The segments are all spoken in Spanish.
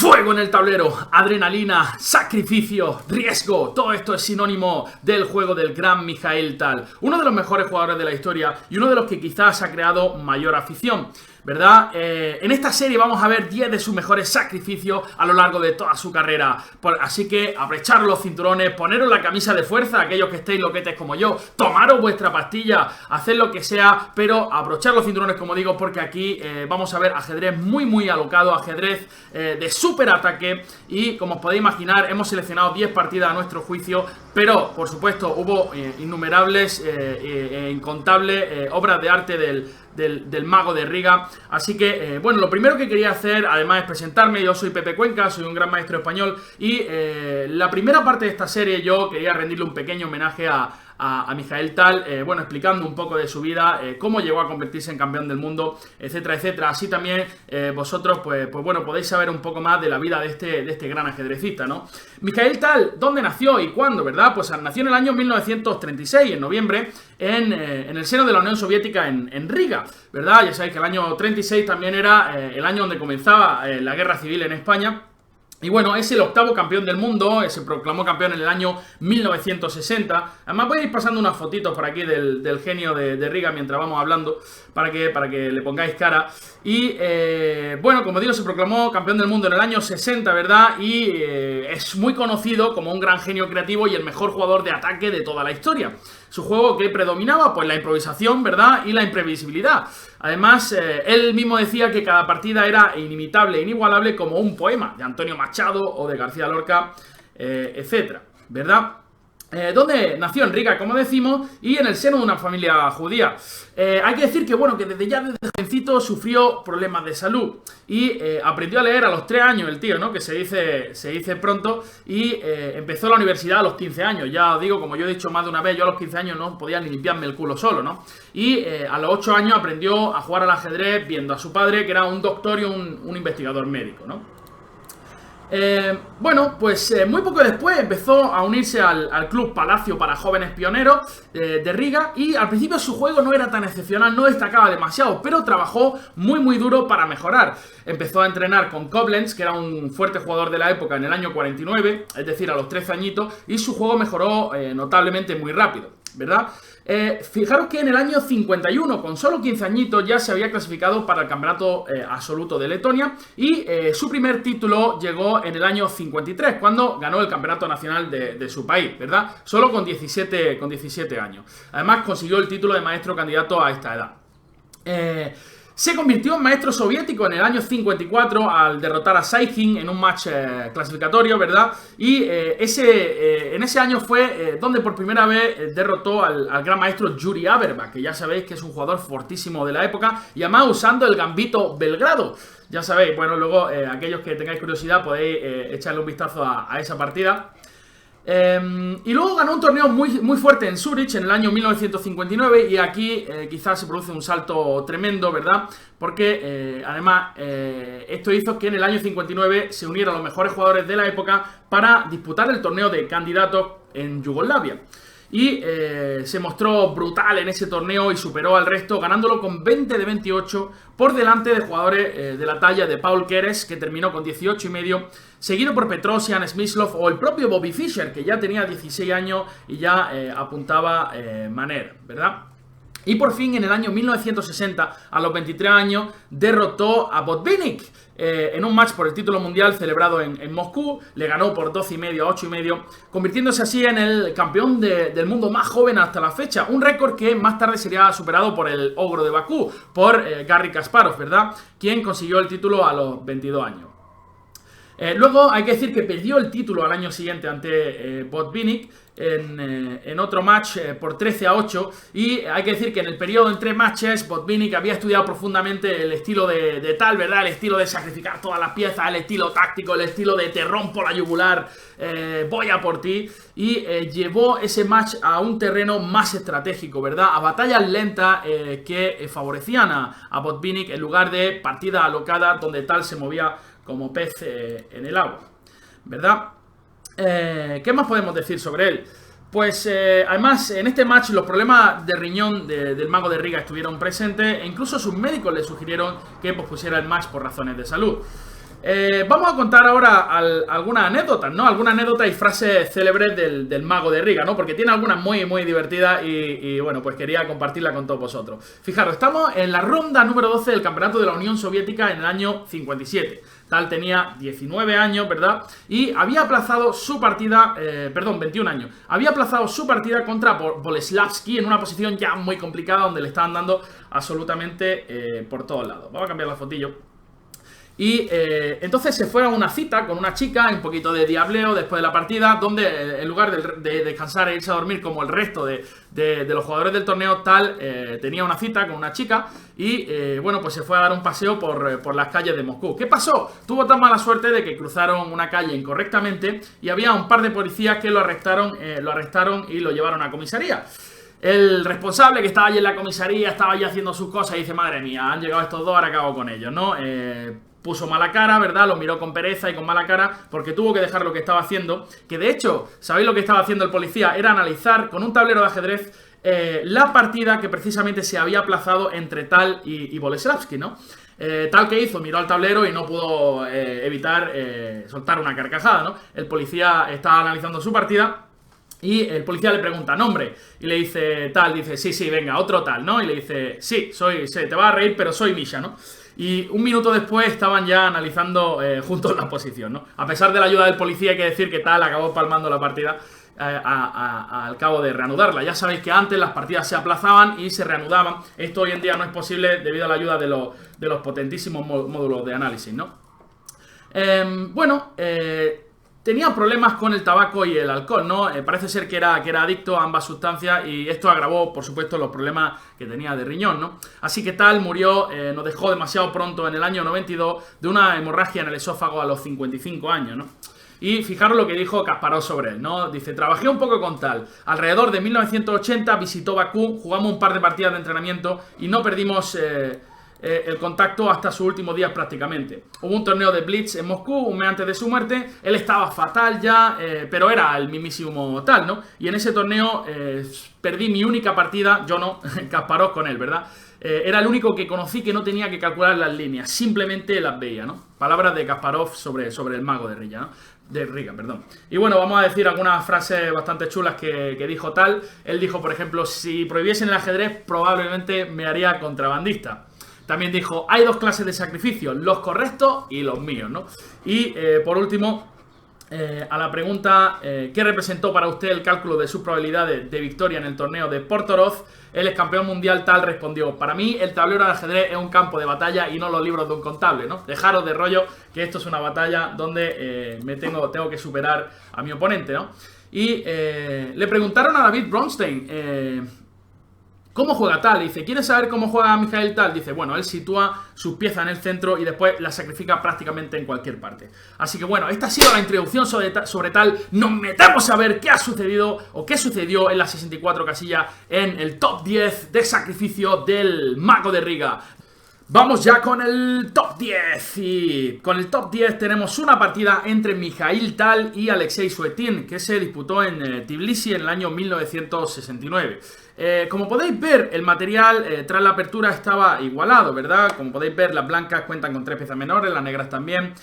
Fuego en el tablero, adrenalina, sacrificio, riesgo. Todo esto es sinónimo del juego del gran Mikhail Tal, uno de los mejores jugadores de la historia y uno de los que quizás ha creado mayor afición, ¿verdad? En esta serie vamos a ver 10 de sus mejores sacrificios a lo largo de toda su carrera. Así que aprecharos los cinturones, poneros la camisa de fuerza, aquellos que estéis loquetes como yo, tomaros vuestra pastilla, haced lo que sea, pero abrochar los cinturones, como digo, porque aquí vamos a ver ajedrez muy alocado, ajedrez de súper ataque. Y como os podéis imaginar, hemos seleccionado 10 partidas a nuestro juicio, pero por supuesto hubo innumerables incontables obras de arte del mago de Riga. Así que, bueno, lo primero que quería hacer, además, es presentarme. Yo soy Pepe Cuenca, soy un gran maestro español. Y la primera parte de esta serie yo quería rendirle un pequeño homenaje a Mikhail Tal, bueno, explicando un poco de su vida, cómo llegó a convertirse en campeón del mundo, etcétera, etcétera. Así también vosotros, pues bueno, podéis saber un poco más de la vida de este gran ajedrecista, ¿no? Mikhail Tal, ¿dónde nació y cuándo, verdad? Pues nació en el año 1936, en noviembre, en el seno de la Unión Soviética en Riga, ¿verdad? Ya sabéis que el año 36 también era el año donde comenzaba la guerra civil en España. Y bueno, es el octavo campeón del mundo, se proclamó campeón en el año 1960. Además voy a ir pasando unas fotitos por aquí del genio de Riga mientras vamos hablando, para que le pongáis cara. Y bueno, como digo, se proclamó campeón del mundo en el año 60, ¿verdad? Y es muy conocido como un gran genio creativo y el mejor jugador de ataque de toda la historia. Su juego que predominaba, pues la improvisación, ¿verdad? Y la imprevisibilidad. Además, él mismo decía que cada partida era inimitable, inigualable, como un poema de Antonio Machado o de García Lorca, etcétera, ¿verdad? Donde nació en Riga, como decimos, y en el seno de una familia judía. Hay que decir que, bueno, que desde jovencito sufrió problemas de salud y aprendió a leer a los 3 años el tío, ¿no? Que se dice pronto, y empezó la universidad a los 15 años. Ya os digo, como yo he dicho más de una vez, yo a los 15 años no podía ni limpiarme el culo solo, ¿no? Y a los 8 años aprendió a jugar al ajedrez viendo a su padre, que era un doctor y un investigador médico, ¿no? Bueno, pues muy poco después empezó a unirse al Club Palacio para Jóvenes Pioneros de Riga, y al principio su juego no era tan excepcional, no destacaba demasiado, pero trabajó muy duro para mejorar. Empezó a entrenar con Koblenz, que era un fuerte jugador de la época, en el año 49, es decir, a los 13 añitos, y su juego mejoró notablemente muy rápido, ¿verdad? Fijaros que en el año 51, con solo 15 añitos, ya se había clasificado para el campeonato absoluto de Letonia, y su primer título llegó en el año 53, cuando ganó el campeonato nacional de su país, ¿verdad? Solo con 17 años. Además consiguió el título de maestro candidato a esta edad. Se convirtió en maestro soviético en el año 54 al derrotar a Saikhin en un match clasificatorio, ¿verdad? Y en ese año fue donde por primera vez derrotó al gran maestro Yuri Averba, que ya sabéis que es un jugador fortísimo de la época, y además usando el gambito Belgrado. Ya sabéis, bueno, luego aquellos que tengáis curiosidad podéis echarle un vistazo a esa partida. Y luego ganó un torneo muy fuerte en Zurich en el año 1959, y aquí quizás se produce un salto tremendo, ¿verdad? Porque además esto hizo que en el año 59 se unieran los mejores jugadores de la época para disputar el torneo de candidatos en Yugoslavia. Y se mostró brutal en ese torneo y superó al resto, ganándolo con 20 de 28 por delante de jugadores de la talla de Paul Keres, que terminó con 18,5, seguido por Petrosian, Smyslov o el propio Bobby Fischer, que ya tenía 16 años y ya apuntaba manera, ¿verdad? Y por fin, en el año 1960, a los 23 años, derrotó a Botvinnik en un match por el título mundial celebrado en Moscú. Le ganó por 12,5 a 8,5, convirtiéndose así en el campeón del mundo más joven hasta la fecha. Un récord que más tarde sería superado por el ogro de Bakú, por Garry Kasparov, ¿verdad? Quien consiguió el título a los 22 años. Luego hay que decir que perdió el título al año siguiente ante Botvinnik en otro match por 13 a 8, y hay que decir que en el periodo entre matches Botvinnik había estudiado profundamente el estilo de Tal, ¿verdad? El estilo de sacrificar todas las piezas, el estilo táctico, el estilo de te rompo la yugular, voy a por ti, y llevó ese match a un terreno más estratégico, ¿verdad? A batallas lentas que favorecían a Botvinnik en lugar de partidas alocadas donde Tal se movía como pez en el agua, ¿verdad? ¿Qué más podemos decir sobre él? Pues además en este match los problemas de riñón del mago de Riga estuvieron presentes, e incluso sus médicos le sugirieron que pospusiera el match por razones de salud. Vamos a contar ahora algunas anécdotas, ¿no? Algunas anécdotas y frases célebres del mago de Riga, ¿no? Porque tiene algunas muy, muy divertidas y bueno, pues quería compartirla con todos vosotros. Fijaros, estamos en la ronda número 12 del Campeonato de la Unión Soviética en el año 57. Tal tenía 19 años, ¿verdad? Y había aplazado su partida, 21 años. Había aplazado su partida contra Boleslavsky en una posición ya muy complicada donde le estaban dando absolutamente por todos lados. Vamos a cambiar la fotillo. Y entonces se fue a una cita con una chica, un poquito de diableo después de la partida, donde en lugar de descansar e irse a dormir como el resto de los jugadores del torneo, Tal tenía una cita con una chica y bueno, pues se fue a dar un paseo por las calles de Moscú. ¿Qué pasó? Tuvo tan mala suerte de que cruzaron una calle incorrectamente y había un par de policías que lo arrestaron y lo llevaron a comisaría. El responsable, que estaba allí en la comisaría, estaba allí haciendo sus cosas y dice: madre mía, han llegado estos dos, ahora acabo con ellos, ¿no? Puso mala cara, ¿verdad? Lo miró con pereza y con mala cara porque tuvo que dejar lo que estaba haciendo. Que de hecho, ¿sabéis lo que estaba haciendo el policía? Era analizar con un tablero de ajedrez la partida que precisamente se había aplazado entre Tal y Boleslavsky, ¿no? Tal que hizo, miró al tablero y no pudo evitar soltar una carcajada, ¿no? El policía estaba analizando su partida y el policía le pregunta nombre y le dice Tal, dice sí, venga, otro Tal, ¿no? Y le dice sí, te vas a reír, pero soy Misha, ¿no? Y un minuto después estaban ya analizando juntos la posición, ¿no? A pesar de la ayuda del policía, hay que decir que Tal acabó palmando la partida al cabo de reanudarla. Ya sabéis que antes las partidas se aplazaban y se reanudaban. Esto hoy en día no es posible debido a la ayuda de los potentísimos módulos de análisis, ¿no? Tenía problemas con el tabaco y el alcohol, ¿no? Parece ser que era adicto a ambas sustancias y esto agravó, por supuesto, los problemas que tenía de riñón, ¿no? Así que Tal murió, nos dejó demasiado pronto en el año 92 de una hemorragia en el esófago a los 55 años, ¿no? Y fijaros lo que dijo Kasparov sobre él, ¿no? Dice: trabajé un poco con Tal. Alrededor de 1980 visitó Bakú, jugamos un par de partidas de entrenamiento y no perdimos el contacto hasta sus últimos días prácticamente. Hubo un torneo de Blitz en Moscú un mes antes de su muerte. Él estaba fatal ya, pero era el mismísimo Tal, ¿no? Y en ese torneo perdí mi única partida, yo no, Kasparov con él, ¿verdad? Era el único que conocí que no tenía que calcular las líneas, simplemente las veía, ¿no? Palabras de Kasparov sobre el mago de Riga, ¿no? De Riga, perdón. Y bueno, vamos a decir algunas frases bastante chulas que dijo Tal. Él dijo, por ejemplo: si prohibiesen el ajedrez, probablemente me haría contrabandista. También dijo: hay dos clases de sacrificios, los correctos y los míos, ¿no? Y por último, a la pregunta ¿qué representó para usted el cálculo de sus probabilidades de victoria en el torneo de Portorov? El ex campeón mundial Tal respondió: para mí el tablero de ajedrez es un campo de batalla y no los libros de un contable, ¿no? Dejaros de rollo, que esto es una batalla donde tengo que superar a mi oponente, ¿no? Y le preguntaron a David Bronstein ¿cómo juega Tal? Dice: ¿quieres saber cómo juega Mikhail Tal? Dice: bueno, él sitúa sus piezas en el centro y después las sacrifica prácticamente en cualquier parte. Así que bueno, esta ha sido la introducción sobre Tal. Nos metemos a ver qué ha sucedido o qué sucedió en las 64 casillas en el top 10 de sacrificio del mago de Riga. Vamos ya con el top 10 y con el top 10 tenemos una partida entre Mikhail Tal y Alexei Suetin que se disputó en Tbilisi en el año 1969. Como podéis ver, el material tras la apertura estaba igualado, ¿verdad? Como podéis ver, las blancas cuentan con 3 piezas menores, las negras también.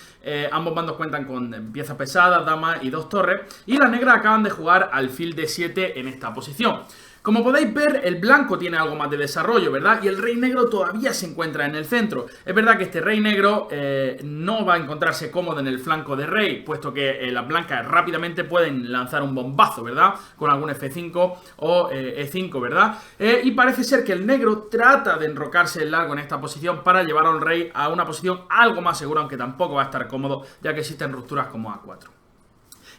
Ambos bandos cuentan con piezas pesadas, damas y 2 torres. Y las negras acaban de jugar alfil de 7 en esta posición. Como podéis ver, el blanco tiene algo más de desarrollo, ¿verdad? Y el rey negro todavía se encuentra en el centro. Es verdad que este rey negro no va a encontrarse cómodo en el flanco de rey, puesto que las blancas rápidamente pueden lanzar un bombazo, ¿verdad? Con algún F5 o E5, ¿verdad? Y parece ser que el negro trata de enrocarse el largo en esta posición para llevar al rey a una posición algo más segura, aunque tampoco va a estar cómodo, ya que existen rupturas como A4.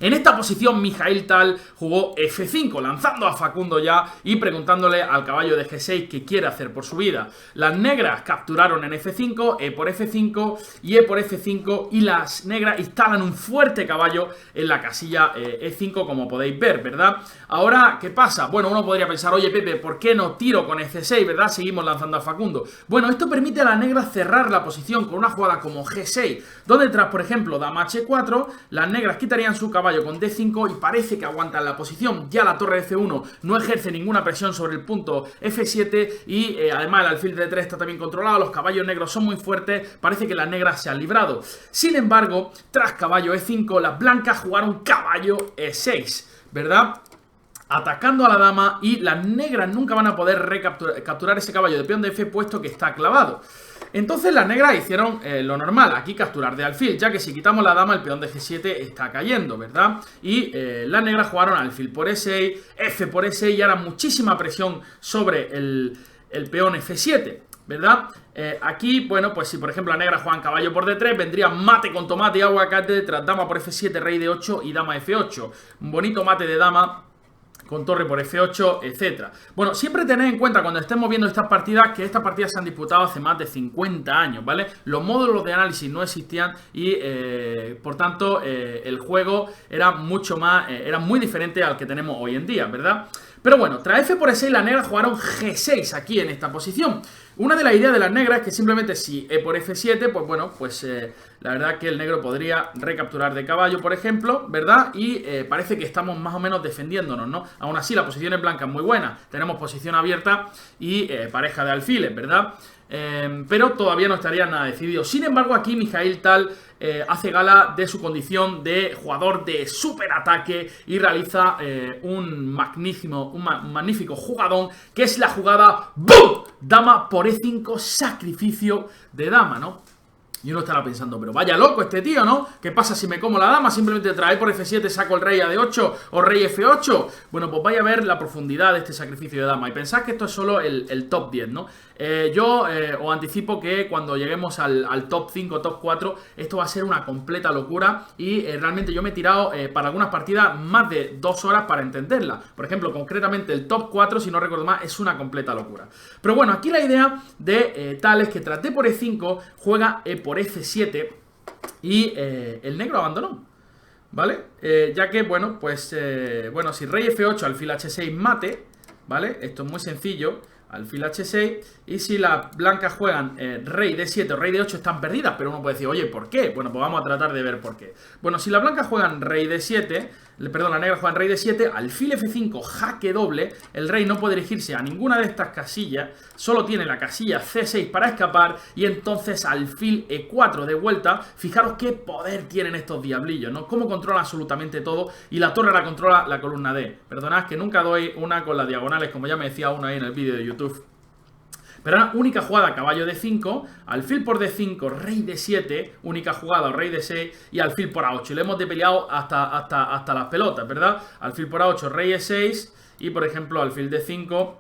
En esta posición Mikhail Tal jugó F5, lanzando a Facundo ya y preguntándole al caballo de G6 qué quiere hacer por su vida. Las negras capturaron en F5, E por F5 y E por F5 y las negras instalan un fuerte caballo en la casilla E5 como podéis ver, ¿verdad? Ahora, ¿qué pasa? Bueno, uno podría pensar: oye Pepe, ¿por qué no tiro con F6, verdad? Seguimos lanzando a Facundo. Bueno, esto permite a las negras cerrar la posición con una jugada como G6, donde tras, por ejemplo, dama H4, las negras quitarían su caballo caballo con D5 y parece que aguantan la posición. Ya la torre F1 no ejerce ninguna presión sobre el punto F7 y además el alfil de D3 está también controlado, los caballos negros son muy fuertes, parece que las negras se han librado. Sin embargo, tras caballo E5, las blancas jugaron caballo E6, ¿verdad? Atacando a la dama, y las negras nunca van a poder capturar ese caballo de peón de F puesto que está clavado. Entonces las negras hicieron lo normal, aquí capturar de alfil, ya que si quitamos la dama el peón de G7 está cayendo, ¿verdad? Y las negras jugaron alfil por E6, F por E6 y ahora muchísima presión sobre el peón F7, ¿verdad? Aquí, bueno, pues si por ejemplo la negra juegan caballo por D3, vendría mate con tomate y aguacate tras dama por F7, rey D8 y dama F8. Un bonito mate de dama con torre por F8, etcétera. Bueno, siempre tened en cuenta cuando estemos viendo estas partidas que estas partidas se han disputado hace más de 50 años, ¿vale? Los módulos de análisis no existían y, por tanto, el juego era mucho más, era muy diferente al que tenemos hoy en día, ¿verdad? Pero bueno, tras F por E6 las negras jugaron G6 aquí en esta posición. Una de las ideas de las negras es que simplemente si E por F7, pues bueno, pues la verdad que el negro podría recapturar de caballo, por ejemplo, ¿verdad? Y parece que estamos más o menos defendiéndonos, ¿no? Aún así, la posición en blanca es muy buena. Tenemos posición abierta y pareja de alfiles, ¿verdad? Pero todavía no estaría nada decidido. Sin embargo, aquí Mikhail Tal hace gala de su condición de jugador de super ataque y realiza un magnífico jugadón, que es la jugada ¡BOOM! Dama por E5, sacrificio de dama, ¿no? Y uno estará pensando, pero vaya loco este tío, ¿no? ¿Qué pasa si me como la dama? Simplemente trae por F7, saco el rey a D8 o rey F8. Bueno, pues vaya a ver la profundidad de este sacrificio de dama. Y pensad que esto es solo el top 10, ¿no? Yo os anticipo que cuando lleguemos al top 5, top 4, esto va a ser una completa locura. Y realmente yo me he tirado para algunas partidas más de 2 horas para entenderla. Por ejemplo, concretamente el top 4, si no recuerdo más, es una completa locura. Pero bueno, aquí la idea de Tal es que tras D por E5 juega E por F7 y el negro abandonó, ¿vale? Ya que, bueno, pues, bueno, si rey F8, alfil H6 mate, ¿vale? Esto es muy sencillo, alfil H6, y si las blancas juegan rey D7 o rey D8 están perdidas, pero uno puede decir, oye, ¿por qué? Bueno, pues vamos a tratar de ver por qué. Bueno, si las blancas juegan rey D7, perdón, las negras juegan rey D7, alfil F5, jaque doble, el rey no puede dirigirse a ninguna de estas casillas, solo tiene la casilla C6 para escapar, y entonces alfil E4 de vuelta. Fijaros qué poder tienen estos diablillos, ¿no? Cómo controla absolutamente todo, y la torre la controla la columna D. Perdonad que nunca doy una con las diagonales, como ya me decía uno ahí en el vídeo de YouTube. Pero ahora, única jugada, caballo D5, alfil por D5, rey D7, única jugada, rey D6 y alfil por A8. Y le hemos depeleado hasta las pelotas, ¿verdad? Alfil por A8, rey E6 y, por ejemplo, alfil D5,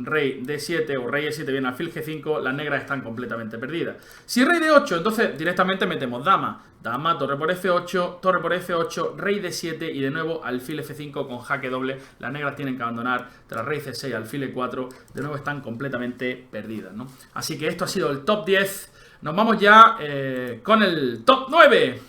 rey D7 o rey E7 viene alfil G5, las negras están completamente perdidas. Si rey D8, entonces directamente metemos dama. Dama, torre por F8, torre por F8, rey D7 y de nuevo alfil F5 con jaque doble. Las negras tienen que abandonar tras rey C6, alfil E4. De nuevo están completamente perdidas, ¿no? Así que esto ha sido el top 10. Nos vamos ya con el top 9.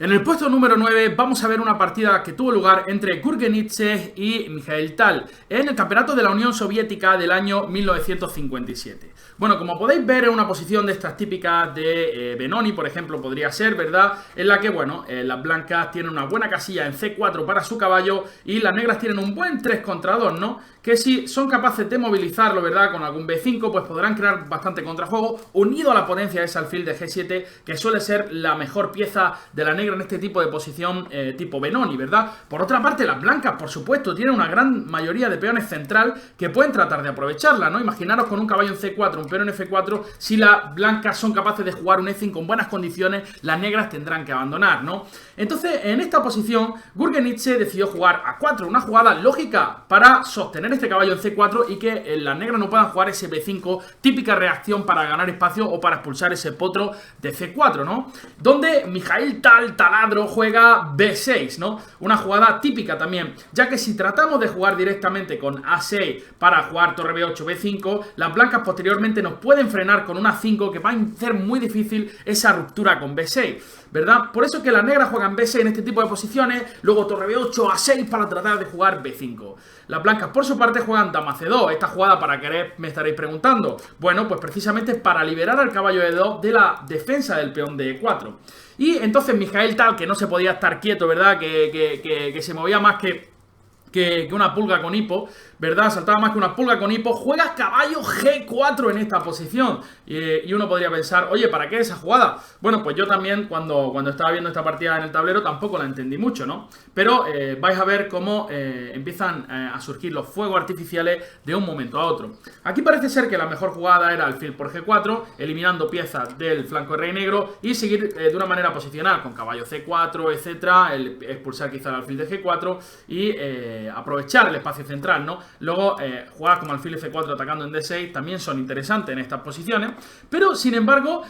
En el puesto número 9 vamos a ver una partida que tuvo lugar entre Gurgenidze y Mikhail Tal en el campeonato de la Unión Soviética del año 1957. Bueno, como podéis ver, en una posición de estas típicas de Benoni, por ejemplo, podría ser, ¿verdad? En la que, bueno, las blancas tienen una buena casilla en C4 para su caballo y las negras tienen un buen 3 contra 2, ¿no? Que si son capaces de movilizarlo, ¿verdad? Con algún B5, pues podrán crear bastante contrajuego unido a la potencia de ese alfil de G7, que suele ser la mejor pieza de la negra en este tipo de posición tipo Benoni, ¿verdad? Por otra parte, las blancas, por supuesto, tienen una gran mayoría de peones central que pueden tratar de aprovecharla, ¿no? Imaginaros con un caballo en C4, un peón en F4, si las blancas son capaces de jugar un E5 en buenas condiciones, las negras tendrán que abandonar, ¿no? Entonces, en esta posición, Gurgenidze decidió jugar A4, una jugada lógica para sostener este caballo en C4 y que las negras no puedan jugar ese B5, típica reacción para ganar espacio o para expulsar ese potro de C4, ¿no? Donde Mikhail Taladro juega B6, ¿no? Una jugada típica también, ya que si tratamos de jugar directamente con A6 para jugar torre B8, B5, las blancas posteriormente nos pueden frenar con una 5 que va a hacer muy difícil esa ruptura con B6. ¿verdad? Por eso que las negras juegan B6 en este tipo de posiciones, luego torre B8, A6 para tratar de jugar B5. Las blancas, por su parte, juegan dama C2. Esta jugada, ¿para qué me estaréis preguntando? Bueno, pues precisamente para liberar al caballo E2 de la defensa del peón de E4. Y entonces Mijael Tal, que no se podía estar quieto, ¿verdad? Que se movía más que una pulga con hipo, ¿verdad? Saltaba más que una pulga con hipo. Juega caballo G4 en esta posición. Y uno podría pensar, oye, ¿para qué esa jugada? Bueno, pues yo también cuando estaba viendo esta partida en el tablero tampoco la entendí mucho, ¿no? Pero vais a ver cómo empiezan a surgir los fuegos artificiales de un momento a otro. Aquí parece ser que la mejor jugada era alfil por G4, eliminando piezas del flanco de rey negro y seguir de una manera posicional, con caballo C4, etcétera, expulsar quizá el alfil de G4 y aprovechar el espacio central, ¿no? Luego, jugadas como alfil F4 atacando en D6 también son interesantes en estas posiciones. Pero, sin embargo,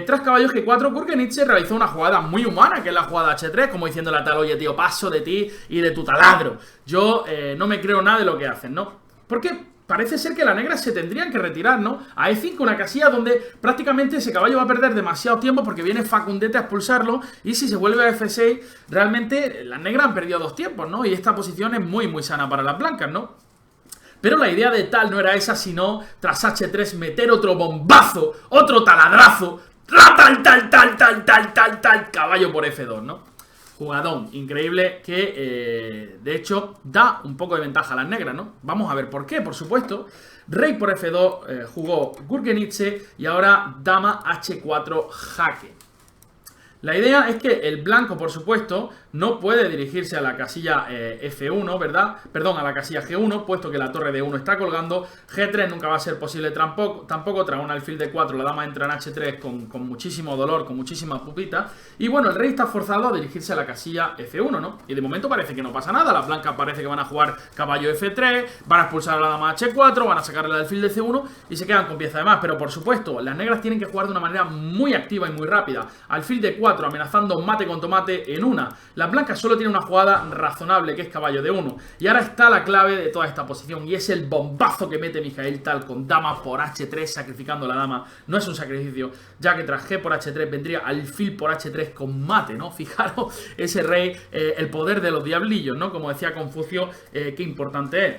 tras caballo G4, Gurgenidze realizó una jugada muy humana, que es la jugada H3, como diciéndole a tal, oye, tío, paso de ti y de tu taladro. Yo no me creo nada de lo que hacen, ¿no? Porque parece ser que las negras se tendrían que retirar, ¿no? A E5, una casilla donde prácticamente ese caballo va a perder demasiado tiempo porque viene Facundete a expulsarlo. Y si se vuelve a F6, realmente las negras han perdido 2 tiempos, ¿no? Y esta posición es muy, muy sana para las blancas, ¿no? Pero la idea de Tal no era esa, sino tras H3 meter otro bombazo, otro taladrazo, tal, caballo por F2, ¿no? Jugadón increíble que, de hecho, da un poco de ventaja a las negras, ¿no? Vamos a ver por qué, por supuesto. Rey por F2 jugó Gurgenidze y ahora dama H4 jaque. La idea es que el blanco, por supuesto, no puede dirigirse a la casilla F1, ¿verdad? Perdón, a la casilla G1, puesto que la torre D1 está colgando. G3 nunca va a ser posible tampoco tras un alfil D4, la dama entra en H3 con muchísimo dolor, con muchísima pupita. Y bueno, el rey está forzado a dirigirse a la casilla F1, ¿no? Y de momento parece que no pasa nada. Las blancas parece que van a jugar caballo F3, van a expulsar a la dama H4, van a sacarle el alfil de C1 y se quedan con pieza de más. Pero por supuesto, las negras tienen que jugar de una manera muy activa y muy rápida. Alfil D4 amenazando mate con tomate en una. Las blancas solo tienen una jugada razonable, que es caballo D1. Y ahora está la clave de toda esta posición, y es el bombazo que mete Mijael Tal con dama por H3, sacrificando a la dama. No es un sacrificio, ya que tras G por H3 vendría alfil por H3 con mate, ¿no? Fijaros ese rey, el poder de los diablillos, ¿no? Como decía Confucio, qué importante es.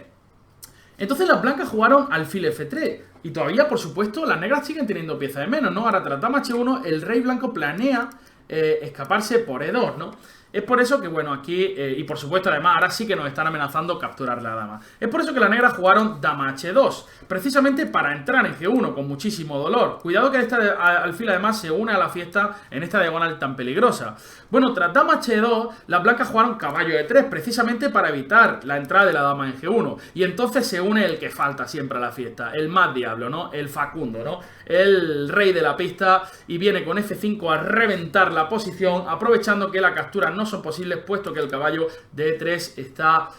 Entonces las blancas jugaron alfil F3. Y todavía, por supuesto, las negras siguen teniendo pieza de menos, ¿no? Ahora tras dama H1, el rey blanco planea escaparse por E2, ¿no? Es por eso que, bueno, aquí, y por supuesto además, ahora sí que nos están amenazando capturar la dama. Es por eso que las negras jugaron dama H2, precisamente para entrar en G1 con muchísimo dolor. Cuidado que esta alfil además se une a la fiesta en esta diagonal tan peligrosa. Bueno, tras dama H2, las blancas jugaron caballo E3, precisamente para evitar la entrada de la dama en G1. Y entonces se une el que falta siempre a la fiesta, el más diablo, ¿no? El Facundo, ¿no? El rey de la pista, y viene con F5 a reventar la posición, aprovechando que la captura no son posibles, puesto que el caballo de E3 está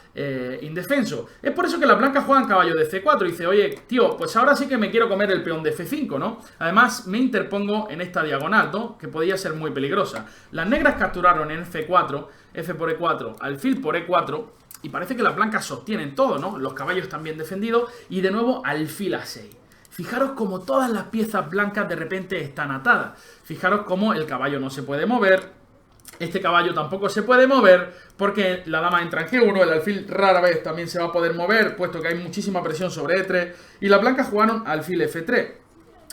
indefenso. Es por eso que las blancas juegan caballo de C4 y dice, oye, tío, pues ahora sí que me quiero comer el peón de F5, ¿no? Además, me interpongo en esta diagonal, ¿no? Que podía ser muy peligrosa. Las negras capturaron en F4, F por E4, alfil por E4, y parece que las blancas sostienen todo, ¿no? Los caballos están bien defendidos, y de nuevo alfil A6. Fijaros como todas las piezas blancas de repente están atadas. Fijaros como el caballo no se puede mover. Este caballo tampoco se puede mover porque la dama entra en G1, el alfil rara vez también se va a poder mover, puesto que hay muchísima presión sobre E3, y las blancas jugaron alfil F3.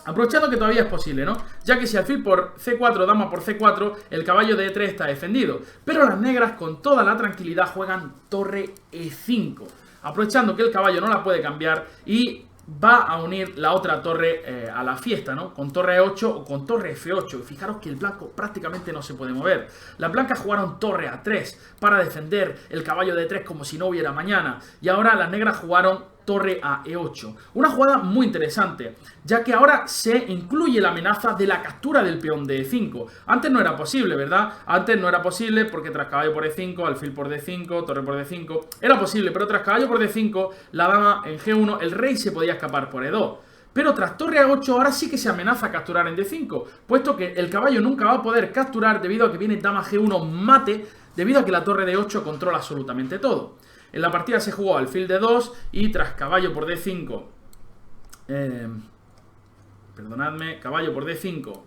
Aprovechando que todavía es posible, ¿no? Ya que si alfil por C4, dama por C4, el caballo de E3 está defendido. Pero las negras con toda la tranquilidad juegan torre E5, aprovechando que el caballo no la puede cambiar y va a unir la otra torre a la fiesta, ¿no? Con torre E8 o con torre F8. Y fijaros que el blanco prácticamente no se puede mover. Las blancas jugaron torre A3 para defender el caballo de E3 como si no hubiera mañana. Y ahora las negras jugaron torre a E8. Una jugada muy interesante, ya que ahora se incluye la amenaza de la captura del peón de E5. Antes no era posible, ¿verdad? Antes no era posible porque tras caballo por E5, alfil por D5, torre por D5, era posible, pero tras caballo por D5, la dama en G1, el rey se podía escapar por E2. Pero tras torre A8 ahora sí que se amenaza a capturar en D5, puesto que el caballo nunca va a poder capturar debido a que viene dama G1 mate, debido a que la torre de 8 controla absolutamente todo. En la partida se jugó alfil de 2 y tras caballo por D5, perdonadme, caballo por D5,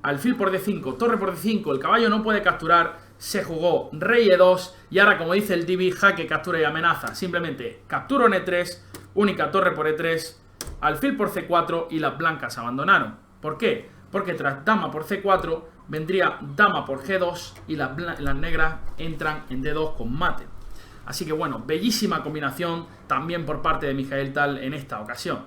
alfil por D5, torre por D5, el caballo no puede capturar, se jugó rey E2 y ahora, como dice el Divi, jaque, captura y amenaza. Simplemente capturo en E3, única torre por E3, alfil por C4 y las blancas abandonaron. ¿Por qué? Porque tras dama por C4 vendría dama por G2 y las negras entran en D2 con mate. Así que bueno, bellísima combinación también por parte de Mijaíl Tal en esta ocasión.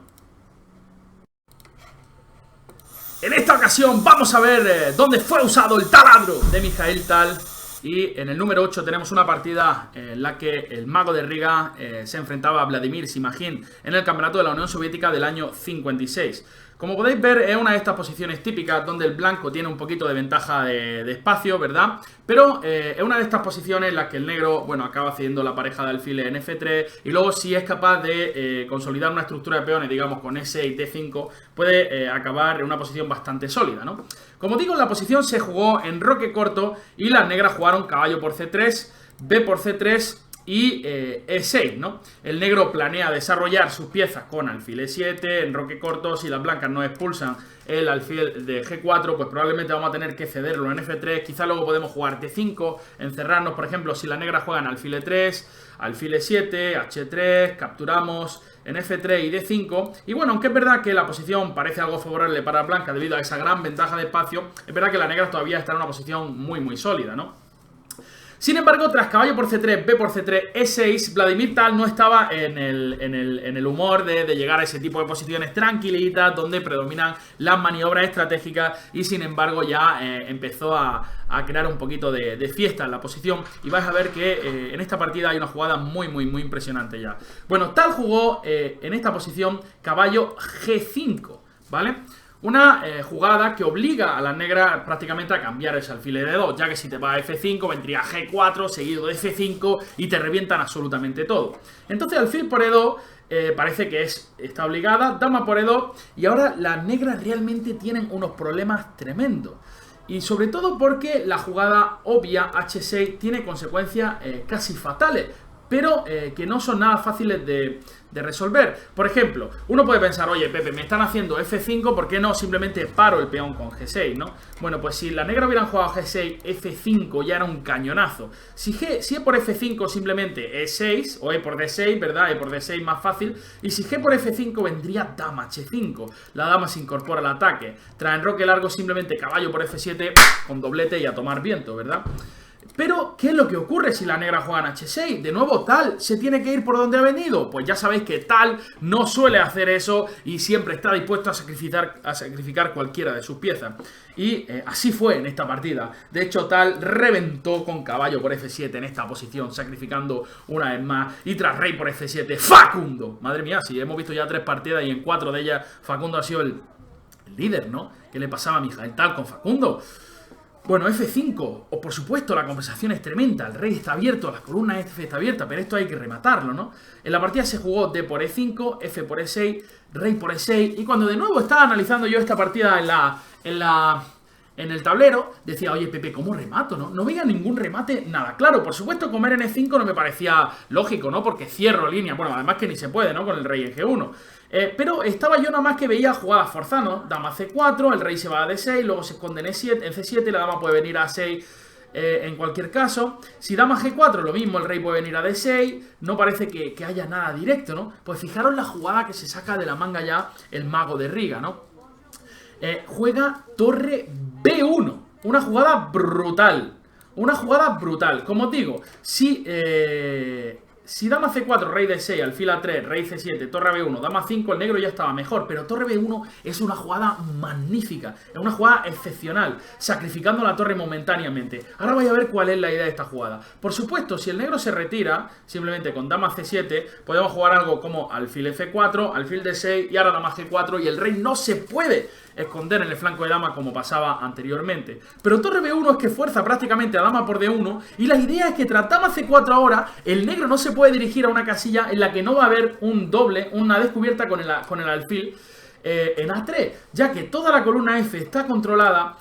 En esta ocasión vamos a ver dónde fue usado el taladro de Mijaíl Tal. Y en el número 8 tenemos una partida en la que el mago de Riga se enfrentaba a Vladimir Simagin en el campeonato de la Unión Soviética del año 56. Como podéis ver, es una de estas posiciones típicas donde el blanco tiene un poquito de ventaja de espacio, ¿verdad? Pero es una de estas posiciones en las que el negro, bueno, acaba haciendo la pareja de alfiles en F3 y luego si es capaz de consolidar una estructura de peones, digamos, con S y T5, puede acabar en una posición bastante sólida, ¿no? Como digo, la posición se jugó en roque corto y las negras jugaron caballo por C3, B por C3 y E6, ¿no? El negro planea desarrollar sus piezas con alfil E7 en roque corto. Si las blancas no expulsan el alfil de G4, pues probablemente vamos a tener que cederlo en F3. Quizá luego podemos jugar D5, encerrarnos, por ejemplo, si las negras juegan alfil E3, alfil E7, H3, capturamos en F3 y D5. Y bueno, aunque es verdad que la posición parece algo favorable para las blancas debido a esa gran ventaja de espacio, es verdad que las negras todavía están en una posición muy sólida, ¿no? Sin embargo, tras caballo por C3, B por C3, E6, Vladimir Tal no estaba en el humor de llegar a ese tipo de posiciones tranquilitas, donde predominan las maniobras estratégicas, y sin embargo ya empezó a crear un poquito de fiesta en la posición, y vais a ver que en esta partida hay una jugada muy impresionante ya. Bueno, Tal jugó en esta posición caballo G5, ¿vale? Una jugada que obliga a las negras prácticamente a cambiar ese alfil de D2, ya que si te va a F5 vendría G4 seguido de F5 y te revientan absolutamente todo. Entonces alfil por E2 parece que está obligada, dama por E2, y ahora las negras realmente tienen unos problemas tremendos. Y sobre todo porque la jugada obvia H6 tiene consecuencias casi fatales, pero que no son nada fáciles de resolver. Por ejemplo, uno puede pensar, oye Pepe, me están haciendo F5, ¿por qué no simplemente paro el peón con G6, no? Bueno, pues si la negra hubieran jugado G6, F5 ya era un cañonazo. Si E por F5 simplemente E6, o E por D6, ¿verdad? E por D6 más fácil. Y si G por F5 vendría dama H5. La dama se incorpora al ataque. Tras enroque largo simplemente caballo por F7 con doblete y a tomar viento, ¿verdad? Pero, ¿qué es lo que ocurre si la negra juega en H6? De nuevo, Tal se tiene que ir por donde ha venido. Pues ya sabéis que Tal no suele hacer eso y siempre está dispuesto a sacrificar cualquiera de sus piezas. Y así fue en esta partida. De hecho, Tal reventó con caballo por F7 en esta posición, sacrificando una vez más. Y tras rey por F7, ¡Facundo! Madre mía, si hemos visto ya 3 partidas y en 4 de ellas Facundo ha sido el líder, ¿no? ¿Qué le pasaba a Mijaíl Tal con Facundo? Bueno, F5, o por supuesto la compensación es tremenda, el rey está abierto, la columna F está abierta, pero esto hay que rematarlo, ¿no? En la partida se jugó D por E5, F por E6, rey por E6, y cuando de nuevo estaba analizando yo esta partida en el tablero, decía, oye Pepe, ¿cómo remato? No veía ningún remate, nada claro. Por supuesto, comer en E5 no me parecía lógico, ¿no? Porque cierro línea, bueno, además que ni se puede, ¿no? Con el rey en G1. Pero estaba yo nada más que veía jugadas forzadas, ¿no? Dama C4, el rey se va a D6, luego se esconde en E7, en C7, la dama puede venir a A6 en cualquier caso. Si dama G4, lo mismo, el rey puede venir a D6, no parece que haya nada directo, ¿no? Pues fijaros la jugada que se saca de la manga ya el mago de Riga, ¿no? Juega torre B1, una jugada brutal. Una jugada brutal. Como os digo, si dama C4, rey D6, alfil A3, rey C7, torre B1, dama 5, el negro ya estaba mejor. Pero torre B1 es una jugada magnífica, es una jugada excepcional, sacrificando la torre momentáneamente. Ahora vais a ver cuál es la idea de esta jugada. Por supuesto, si el negro se retira, simplemente con dama C7, podemos jugar algo como alfil F4, alfil D6 y ahora dama G4, y el rey no se puede esconder en el flanco de dama como pasaba anteriormente. Pero torre B1 es que fuerza prácticamente a dama por D1, y la idea es que tras dama C4 ahora, el negro no se puede dirigir a una casilla en la que no va a haber un doble, una descubierta con el alfil en A3, ya que toda la columna F está controlada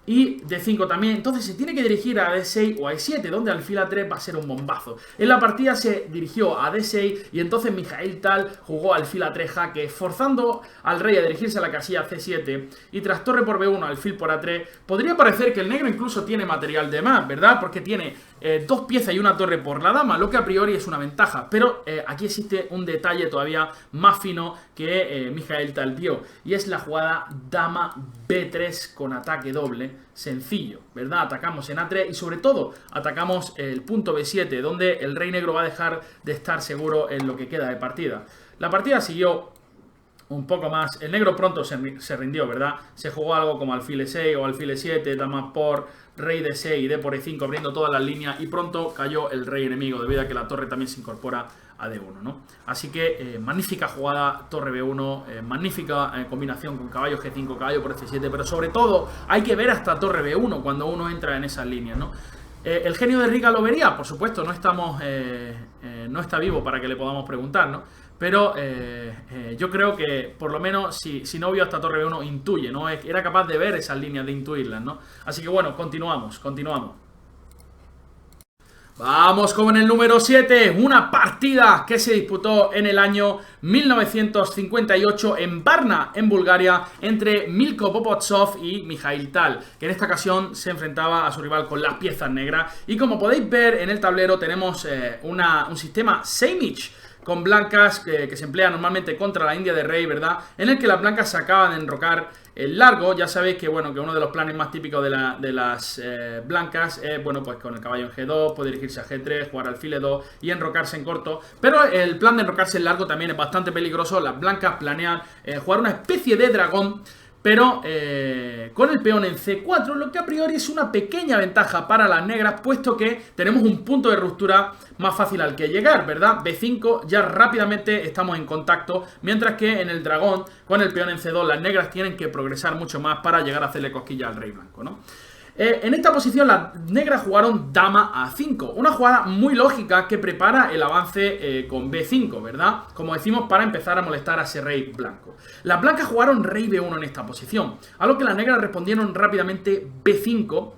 y D5 también. Entonces se tiene que dirigir a D6 o a E7, donde alfil A3 va a ser un bombazo. En la partida se dirigió a D6 y entonces Mikhail Tal jugó alfil A3 jaque, forzando al rey a dirigirse a la casilla C7, y tras torre por B1, alfil por A3, podría parecer que el negro incluso tiene material de más, ¿verdad? Porque tiene dos piezas y una torre por la dama, lo que a priori es una ventaja. Pero aquí existe un detalle todavía más fino que Mikhail Tal vio, y es la jugada dama B3 con ataque doble, sencillo, ¿verdad? Atacamos en A3 y sobre todo atacamos el punto B7, donde el rey negro va a dejar de estar seguro en lo que queda de partida. La partida siguió un poco más. El negro pronto se rindió, ¿verdad? Se jugó algo como alfil E6 o alfil E7, dama por rey D6 y D por E5, abriendo todas las líneas, y pronto cayó el rey enemigo, debido a que la torre también se incorpora a D1, ¿no? Así que magnífica jugada, torre B1, magnífica combinación con caballo G5, caballo por F7, pero sobre todo hay que ver hasta torre B1 cuando uno entra en esas líneas, ¿no? ¿El genio de Riga lo vería? Por supuesto, no está vivo para que le podamos preguntar, ¿no? Pero yo creo que por lo menos si no vio hasta torre B1 intuye, ¿no? Era capaz de ver esas líneas, de intuirlas, ¿no? Así que bueno, continuamos. Vamos con el número 7, una partida que se disputó en el año 1958 en Varna, en Bulgaria, entre Milko Popovtsov y Mikhail Tal, que en esta ocasión se enfrentaba a su rival con las piezas negras. Y como podéis ver en el tablero tenemos un sistema Sejmic, con blancas que se emplea normalmente contra la India de rey, ¿verdad? En el que las blancas se acaban de enrocar el largo. Ya sabéis que, bueno, que uno de los planes más típicos de las blancas es, bueno, pues con el caballo en G2, puede dirigirse a G3, jugar alfil E2 y enrocarse en corto. Pero el plan de enrocarse en largo también es bastante peligroso. Las blancas planean jugar una especie de dragón, pero con el peón en C4, lo que a priori es una pequeña ventaja para las negras, puesto que tenemos un punto de ruptura más fácil al que llegar, ¿verdad? B5, ya rápidamente estamos en contacto, mientras que en el dragón, con el peón en C2, las negras tienen que progresar mucho más para llegar a hacerle cosquilla al rey blanco, ¿no? En esta posición las negras jugaron dama A5, una jugada muy lógica que prepara el avance con B5, ¿verdad? Como decimos, para empezar a molestar a ese rey blanco. Las blancas jugaron rey B1 en esta posición, a lo que las negras respondieron rápidamente B5.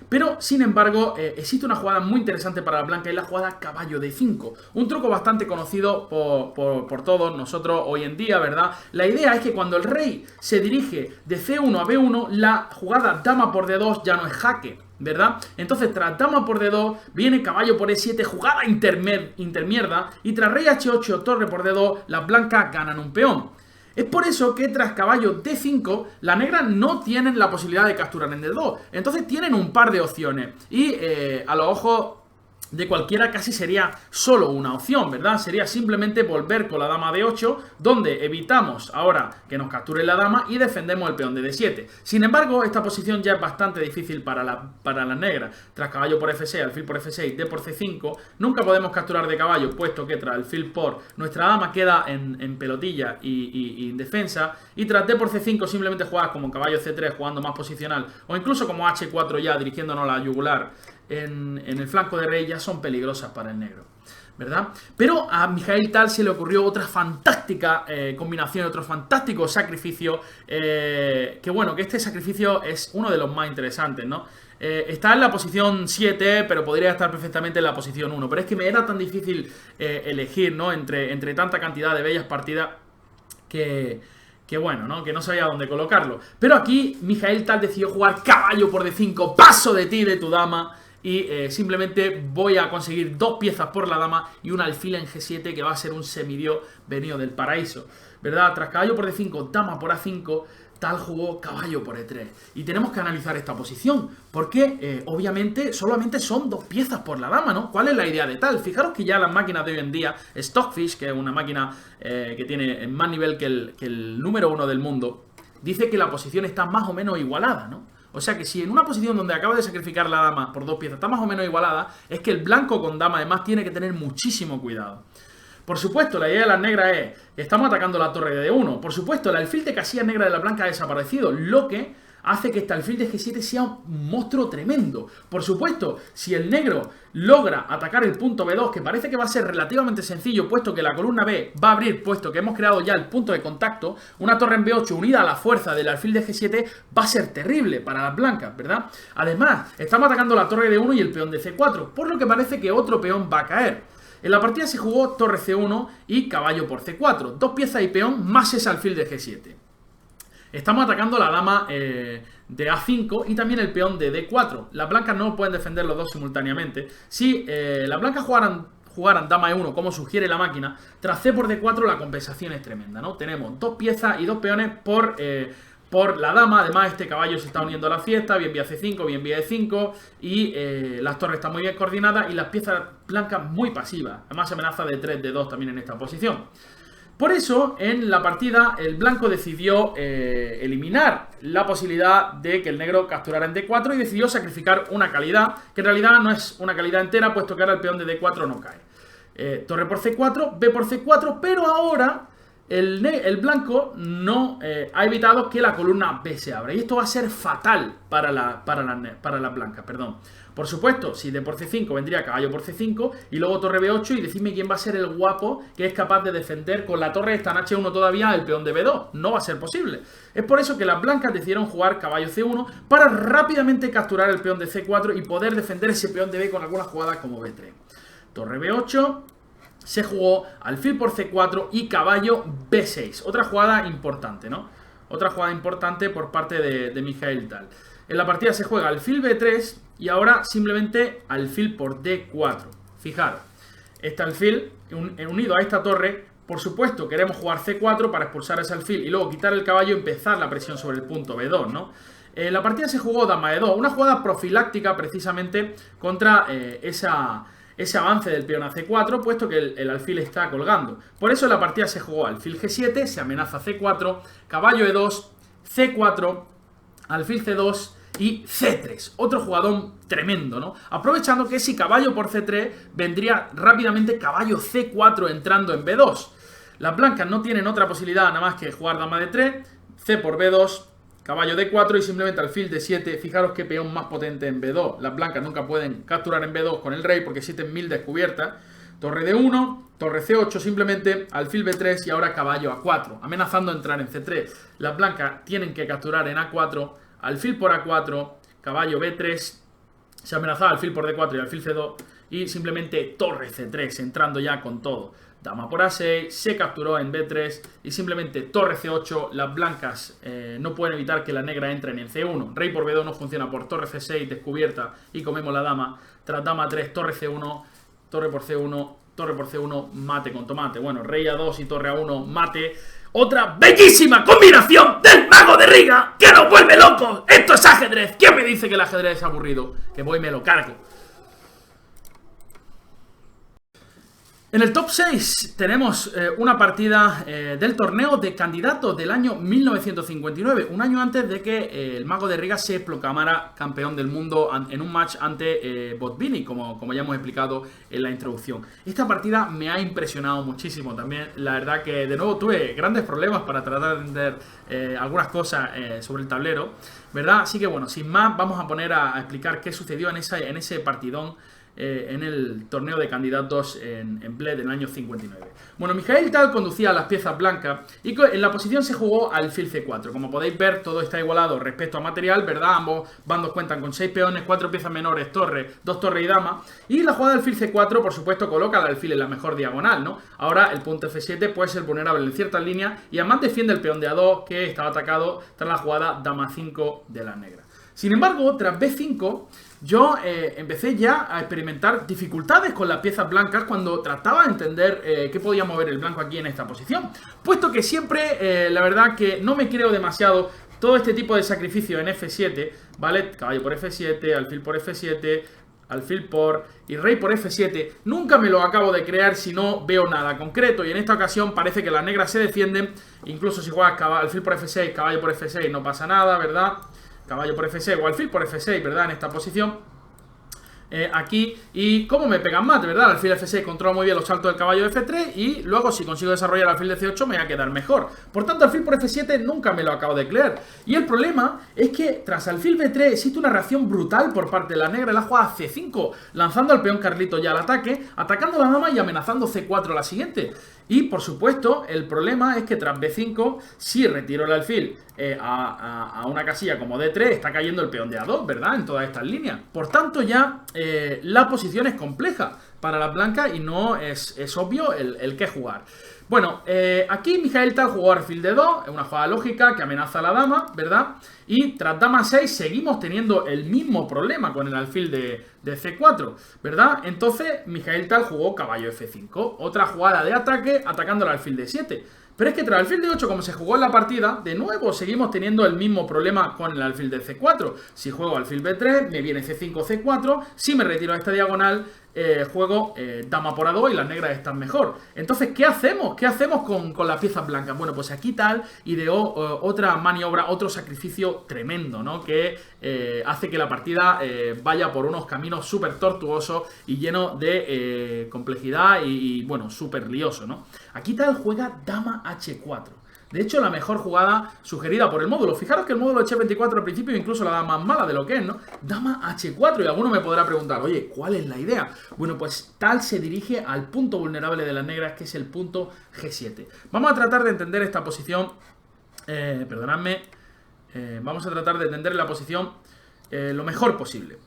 Pero, sin embargo, existe una jugada muy interesante para la blanca, y es la jugada caballo D5. Un truco bastante conocido por todos nosotros hoy en día, ¿verdad? La idea es que cuando el rey se dirige de C1 a B1, la jugada dama por D2 ya no es jaque, ¿verdad? Entonces, tras dama por D2, viene caballo por E7, jugada intermierda, y tras rey H8, torre por D2, las blancas ganan un peón. Es por eso que tras caballo D5, las negras no tienen la posibilidad de capturar en D2. Entonces tienen un par de opciones. Y a los ojos de cualquiera casi sería solo una opción, ¿verdad? Sería simplemente volver con la dama D8, donde evitamos ahora que nos capture la dama y defendemos el peón de D7. Sin embargo, esta posición ya es bastante difícil para las negras. Tras caballo por F6, alfil por F6, D por C5, nunca podemos capturar de caballo, puesto que tras alfil por nuestra dama queda en pelotilla y en defensa. Y tras D por C5 simplemente juegas como caballo C3, jugando más posicional, o incluso como H4 ya, dirigiéndonos a la yugular en el flanco de rey, ya son peligrosas para el negro, ¿verdad? Pero a Mikhail Tal se le ocurrió otra fantástica combinación, otro fantástico sacrificio, que bueno, que este sacrificio es uno de los más interesantes, ¿no? Está en la posición 7, pero podría estar perfectamente en la posición 1, pero es que me era tan difícil elegir, ¿no? Entre tanta cantidad de bellas partidas que bueno, ¿no? Que no sabía dónde colocarlo. Pero aquí Mikhail Tal decidió jugar caballo por D5, paso de ti, de tu dama, y simplemente voy a conseguir dos piezas por la dama y un alfil en G7, que va a ser un semidios venido del paraíso, ¿verdad? Tras caballo por D5, dama por A5, Tal jugó caballo por E3. Y tenemos que analizar esta posición, porque obviamente solamente son dos piezas por la dama, ¿no? ¿Cuál es la idea de Tal? Fijaros que ya las máquinas de hoy en día, Stockfish, que es una máquina que tiene más nivel que el número 1 del mundo, dice que la posición está más o menos igualada, ¿no? O sea que si en una posición donde acaba de sacrificar la dama por dos piezas está más o menos igualada, es que el blanco con dama además tiene que tener muchísimo cuidado. Por supuesto, la idea de las negras es, estamos atacando la torre de D1. Por supuesto, el alfil de casilla negra de la blanca ha desaparecido, lo que hace que este alfil de G7 sea un monstruo tremendo. Por supuesto, si el negro logra atacar el punto B2, que parece que va a ser relativamente sencillo, puesto que la columna B va a abrir, puesto que hemos creado ya el punto de contacto, una torre en B8 unida a la fuerza del alfil de G7 va a ser terrible para las blancas, ¿verdad? Además, estamos atacando la torre de 1 y el peón de C4, por lo que parece que otro peón va a caer. En la partida se jugó torre C1 y caballo por C4, 2 piezas y peón más ese alfil de G7. Estamos atacando la dama de A5 y también el peón de D4. Las blancas no pueden defender los dos simultáneamente. Si las blancas jugaran dama E1 como sugiere la máquina, tras C por D4 la compensación es tremenda, ¿no? Tenemos 2 piezas y 2 peones por la dama. Además este caballo se está uniendo a la fiesta, bien vía C5, bien vía E5 y las torres están muy bien coordinadas y las piezas blancas muy pasivas. Además amenaza de 3, de 2 también en esta posición. Por eso, en la partida, el blanco decidió eliminar la posibilidad de que el negro capturara en D4 y decidió sacrificar una calidad, que en realidad no es una calidad entera, puesto que ahora el peón de D4 no cae. Torre por C4, B por C4, pero ahora el blanco no ha evitado que la columna B se abra. Y esto va a ser fatal para las blancas, perdón. Por supuesto, si D por C5 vendría caballo por C5 y luego torre B8 y decidme quién va a ser el guapo que es capaz de defender con la torre esta en H1 todavía el peón de B2. No va a ser posible. Es por eso que las blancas decidieron jugar caballo C1 para rápidamente capturar el peón de C4 y poder defender ese peón de B con algunas jugadas como B3. Torre B8, se jugó alfil por C4 y caballo B6. Otra jugada importante, ¿no? Otra jugada importante por parte de Mikhail Tal. En la partida se juega alfil B3 y ahora simplemente alfil por D4. Fijaros, este alfil unido a esta torre, por supuesto queremos jugar C4 para expulsar ese alfil y luego quitar el caballo y empezar la presión sobre el punto B2, ¿no? En la partida se jugó dama E2, una jugada profiláctica precisamente contra ese avance del peón a C4, puesto que el alfil está colgando. Por eso en la partida se jugó alfil G7, se amenaza C4, caballo E2, C4, alfil C2 y C3. Otro jugadón tremendo, ¿no? Aprovechando que si caballo por C3 vendría rápidamente caballo C4 entrando en B2. Las blancas no tienen otra posibilidad nada más que jugar dama D3, C por B2, caballo D4 y simplemente alfil D7. Fijaros qué peón más potente en B2. Las blancas nunca pueden capturar en B2 con el rey porque existen 1000 descubiertas. Torre D1, torre C8, simplemente alfil B3 y ahora caballo A4, amenazando entrar en C3. Las blancas tienen que capturar en A4, alfil por A4, caballo B3, se amenazaba alfil por D4 y alfil C2 y simplemente torre C3, entrando ya con todo. Dama por A6, se capturó en B3 y simplemente torre C8, las blancas no pueden evitar que la negra entre en C1. Rey por B2 no funciona por torre C6, descubierta y comemos la dama. Tras dama 3, torre C1, torre por C1, torre por C1, mate con tomate. Bueno, rey A2 y torre A1, mate. Otra bellísima combinación del mago de Riga que nos vuelve locos. Esto es ajedrez. ¿Quién me dice que el ajedrez es aburrido? Que voy y me lo cargo. En el top 6 tenemos una partida del torneo de candidatos del año 1959, un año antes de que el mago de Riga se proclamara campeón del mundo en un match ante Botvinnik, como ya hemos explicado en la introducción. Esta partida me ha impresionado muchísimo también, la verdad que de nuevo tuve grandes problemas para tratar de entender algunas cosas sobre el tablero, ¿verdad? Así que bueno, sin más, vamos a poner a explicar qué sucedió en ese partidón en el torneo de candidatos en Bled del año 59. Bueno, Mikhail Tal conducía las piezas blancas y en la posición se jugó alfil C4. Como podéis ver, todo está igualado respecto a material, ¿verdad? Ambos bandos cuentan con 6 peones, 4 piezas menores, torre, 2 torres y dama. Y la jugada de alfil C4, por supuesto, coloca al alfil en la mejor diagonal, ¿no? Ahora el punto F7 puede ser vulnerable en ciertas líneas y además defiende el peón de A2 que estaba atacado tras la jugada dama 5 de la negra. Sin embargo, tras B5, yo empecé ya a experimentar dificultades con las piezas blancas cuando trataba de entender qué podía mover el blanco aquí en esta posición. Puesto que siempre, la verdad que no me creo demasiado todo este tipo de sacrificio en F7, ¿vale? Caballo por F7, alfil por F7, alfil por y rey por F7. Nunca me lo acabo de crear si no veo nada concreto. Y en esta ocasión parece que las negras se defienden. Incluso si juegas alfil por F6, caballo por F6, no pasa nada, ¿verdad? Caballo por F6 o alfil por F6, ¿verdad? En esta posición. aquí. Y cómo me pegan mate, ¿verdad? El alfil F6 controla muy bien los saltos del caballo F3 y luego si consigo desarrollar el alfil de C8 me va a quedar mejor. Por tanto, alfil por F7 nunca me lo acabo de creer. Y el problema es que tras alfil B3 existe una reacción brutal por parte de la negra en la jugada C5, lanzando al peón Carlito ya al ataque, atacando a la dama y amenazando C4 a la siguiente. Y por supuesto, el problema es que tras B5, si retiro el alfil a una casilla como D3, está cayendo el peón de A2, ¿verdad? En todas estas líneas. Por tanto, ya la posición es compleja para las blancas y no es obvio el qué jugar. Bueno, aquí Mijael Tal jugó alfil D2, es una jugada lógica que amenaza a la dama, ¿verdad? Y tras dama 6 seguimos teniendo el mismo problema con el alfil de C4, ¿verdad? Entonces Mijael Tal jugó caballo F5, otra jugada de ataque atacando el alfil D7. Pero es que tras el alfil D8, como se jugó en la partida, de nuevo seguimos teniendo el mismo problema con el alfil de C4. Si juego alfil B3, me viene C5, C4. Si me retiro a esta diagonal, juego dama por A2 y las negras están mejor. Entonces, ¿qué hacemos? ¿Qué hacemos con las piezas blancas? Bueno, pues aquí Tal ideó otra maniobra, otro sacrificio tremendo, ¿no? Que hace que la partida vaya por unos caminos súper tortuosos y lleno de complejidad y bueno, súper lioso, ¿no? Aquí Tal juega dama H4. De hecho, la mejor jugada sugerida por el módulo. Fijaros que el módulo H24 al principio incluso la da más mala de lo que es, ¿no? Dama H4. Y alguno me podrá preguntar, oye, ¿cuál es la idea? Bueno, pues Tal se dirige al punto vulnerable de las negras, que es el punto G7. Vamos a tratar de entender esta posición. Perdonadme. Vamos a tratar de entender la posición lo mejor posible.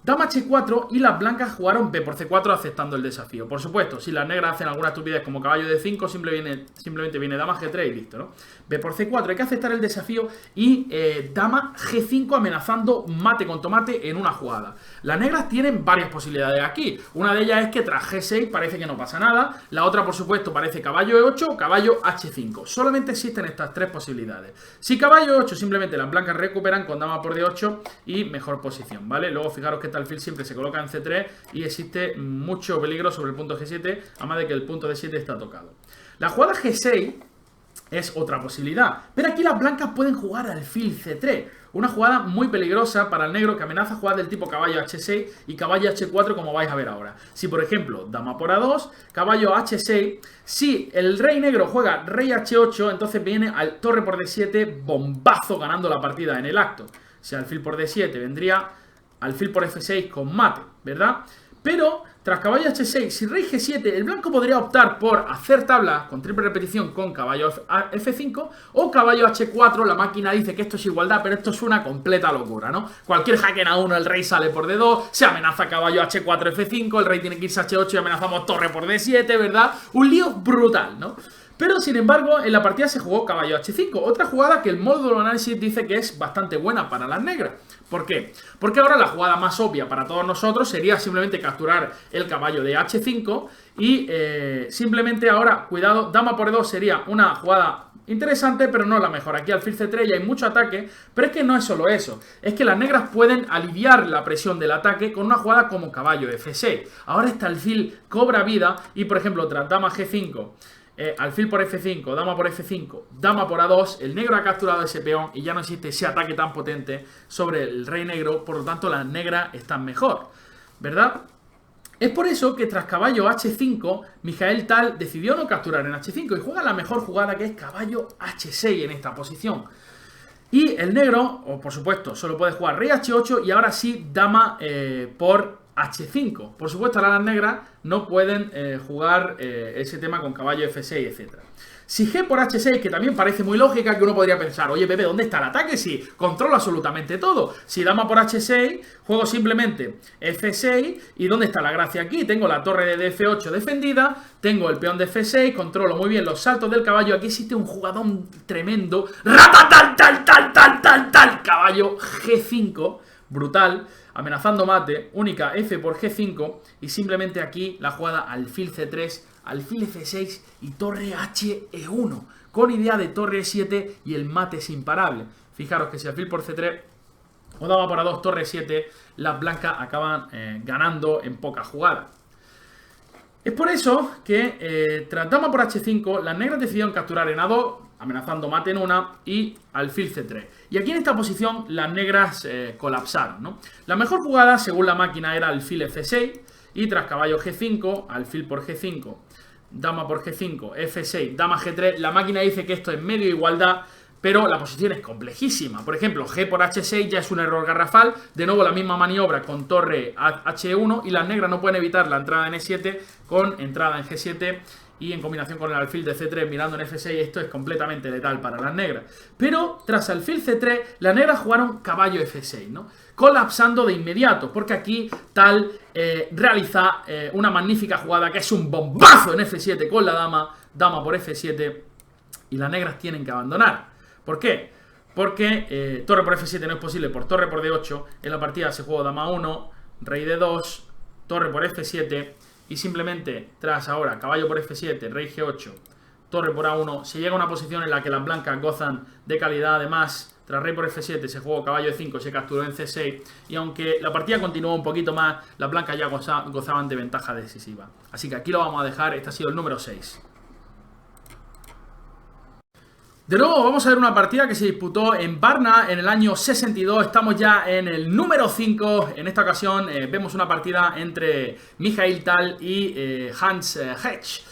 Dama H4 y las blancas jugaron B por C4 aceptando el desafío. Por supuesto, si las negras hacen alguna estupidez como caballo D5, simplemente viene dama G3 y listo, ¿no? B por C4, hay que aceptar el desafío y dama G5 amenazando mate con tomate en una jugada. Las negras tienen varias posibilidades aquí. Una de ellas es que tras G6 parece que no pasa nada. La otra, por supuesto, parece caballo E8 o caballo H5. Solamente existen estas tres posibilidades. Si caballo E8, simplemente las blancas recuperan con dama por D8 y mejor posición, ¿vale? Luego fijaros que el alfil siempre se coloca en C3 y existe mucho peligro sobre el punto G7, además de que el punto D7 está tocado. La jugada G6 es otra posibilidad, pero aquí las blancas pueden jugar alfil C3, una jugada muy peligrosa para el negro que amenaza jugar del tipo caballo H6 y caballo H4 como vais a ver ahora. Si por ejemplo dama por A2, caballo H6, si el rey negro juega rey H8, entonces viene al torre por D7, bombazo ganando la partida en el acto. Si alfil por D7 vendría alfil por F6 con mate, ¿verdad? Pero tras caballo H6, si rey G7, el blanco podría optar por hacer tablas con triple repetición con caballo F5 o caballo H4. La máquina dice que esto es igualdad, pero esto es una completa locura, ¿no? Cualquier jaque en A1, el rey sale por D2, se amenaza caballo H4, F5, el rey tiene que irse a H8 y amenazamos torre por D7, ¿verdad? Un lío brutal, ¿no? Pero sin embargo, en la partida se jugó caballo H5, otra jugada que el módulo análisis dice que es bastante buena para las negras. ¿Por qué? Porque ahora la jugada más obvia para todos nosotros sería simplemente capturar el caballo de H5 y simplemente ahora, cuidado, dama por E2 sería una jugada interesante, pero no la mejor. Aquí alfil C3 ya hay mucho ataque, pero es que no es solo eso. Es que las negras pueden aliviar la presión del ataque con una jugada como caballo F6. Ahora este alfil cobra vida y, por ejemplo, tras dama G5... alfil por F5, dama por F5, dama por A2, el negro ha capturado ese peón y ya no existe ese ataque tan potente sobre el rey negro, por lo tanto las negras están mejor, ¿verdad? Es por eso que tras caballo H5, Mijael Tal decidió no capturar en H5 y juega la mejor jugada, que es caballo H6 en esta posición. Y el negro, o por supuesto, solo puede jugar rey H8 y ahora sí dama por H5. Por supuesto, ahora las negras no pueden jugar ese tema con caballo F6, etc. Si G por H6, que también parece muy lógica, que uno podría pensar, oye, Pepe, ¿dónde está el ataque? Si controlo absolutamente todo. Si dama por H6, juego simplemente F6, ¿y dónde está la gracia aquí? Tengo la torre de F8 defendida, tengo el peón de F6, controlo muy bien los saltos del caballo. Aquí existe un jugadón tremendo. ¡Ratatal, tal, tal, tal, tal, tal! Caballo G5, brutal, amenazando mate, única F por G5 y simplemente aquí la jugada alfil C3, alfil F6 y torre HE1 con idea de torre E7 y el mate es imparable. Fijaros que si alfil por C3 o dama por A2, torre 7, las blancas acaban ganando en pocas jugadas. Es por eso que tras dama por H5, las negras decidieron capturar en A2, amenazando mate en una, y alfil C3. Y aquí en esta posición las negras colapsaron, ¿no? La mejor jugada, según la máquina, era alfil F6, y tras caballo G5, alfil por G5, dama por G5, F6, dama G3, la máquina dice que esto es medio igualdad, pero la posición es complejísima. Por ejemplo, G por H6 ya es un error garrafal. De nuevo la misma maniobra con torre H1, y las negras no pueden evitar la entrada en E7 con entrada en G7, y en combinación con el alfil de C3 mirando en F6, esto es completamente letal para las negras. Pero tras alfil C3, las negras jugaron caballo F6, ¿no? Colapsando de inmediato, porque aquí tal realiza una magnífica jugada que es un bombazo en F7 con la dama, dama por F7, y las negras tienen que abandonar. ¿Por qué? Porque torre por F7 no es posible por torre por D8. En la partida se juega dama 1, rey D2, torre por F7, y simplemente tras ahora caballo por F7, rey G8, torre por A1, se llega a una posición en la que las blancas gozan de calidad. Además, tras rey por F7 se jugó caballo E5, se capturó en C6, y aunque la partida continuó un poquito más, las blancas ya gozaban de ventaja decisiva. Así que aquí lo vamos a dejar. Este ha sido el número 6. De nuevo vamos a ver una partida que se disputó en Varna en el año 62. Estamos ya en el número 5. En esta ocasión vemos una partida entre Mikhail Tal y Hans Hedge.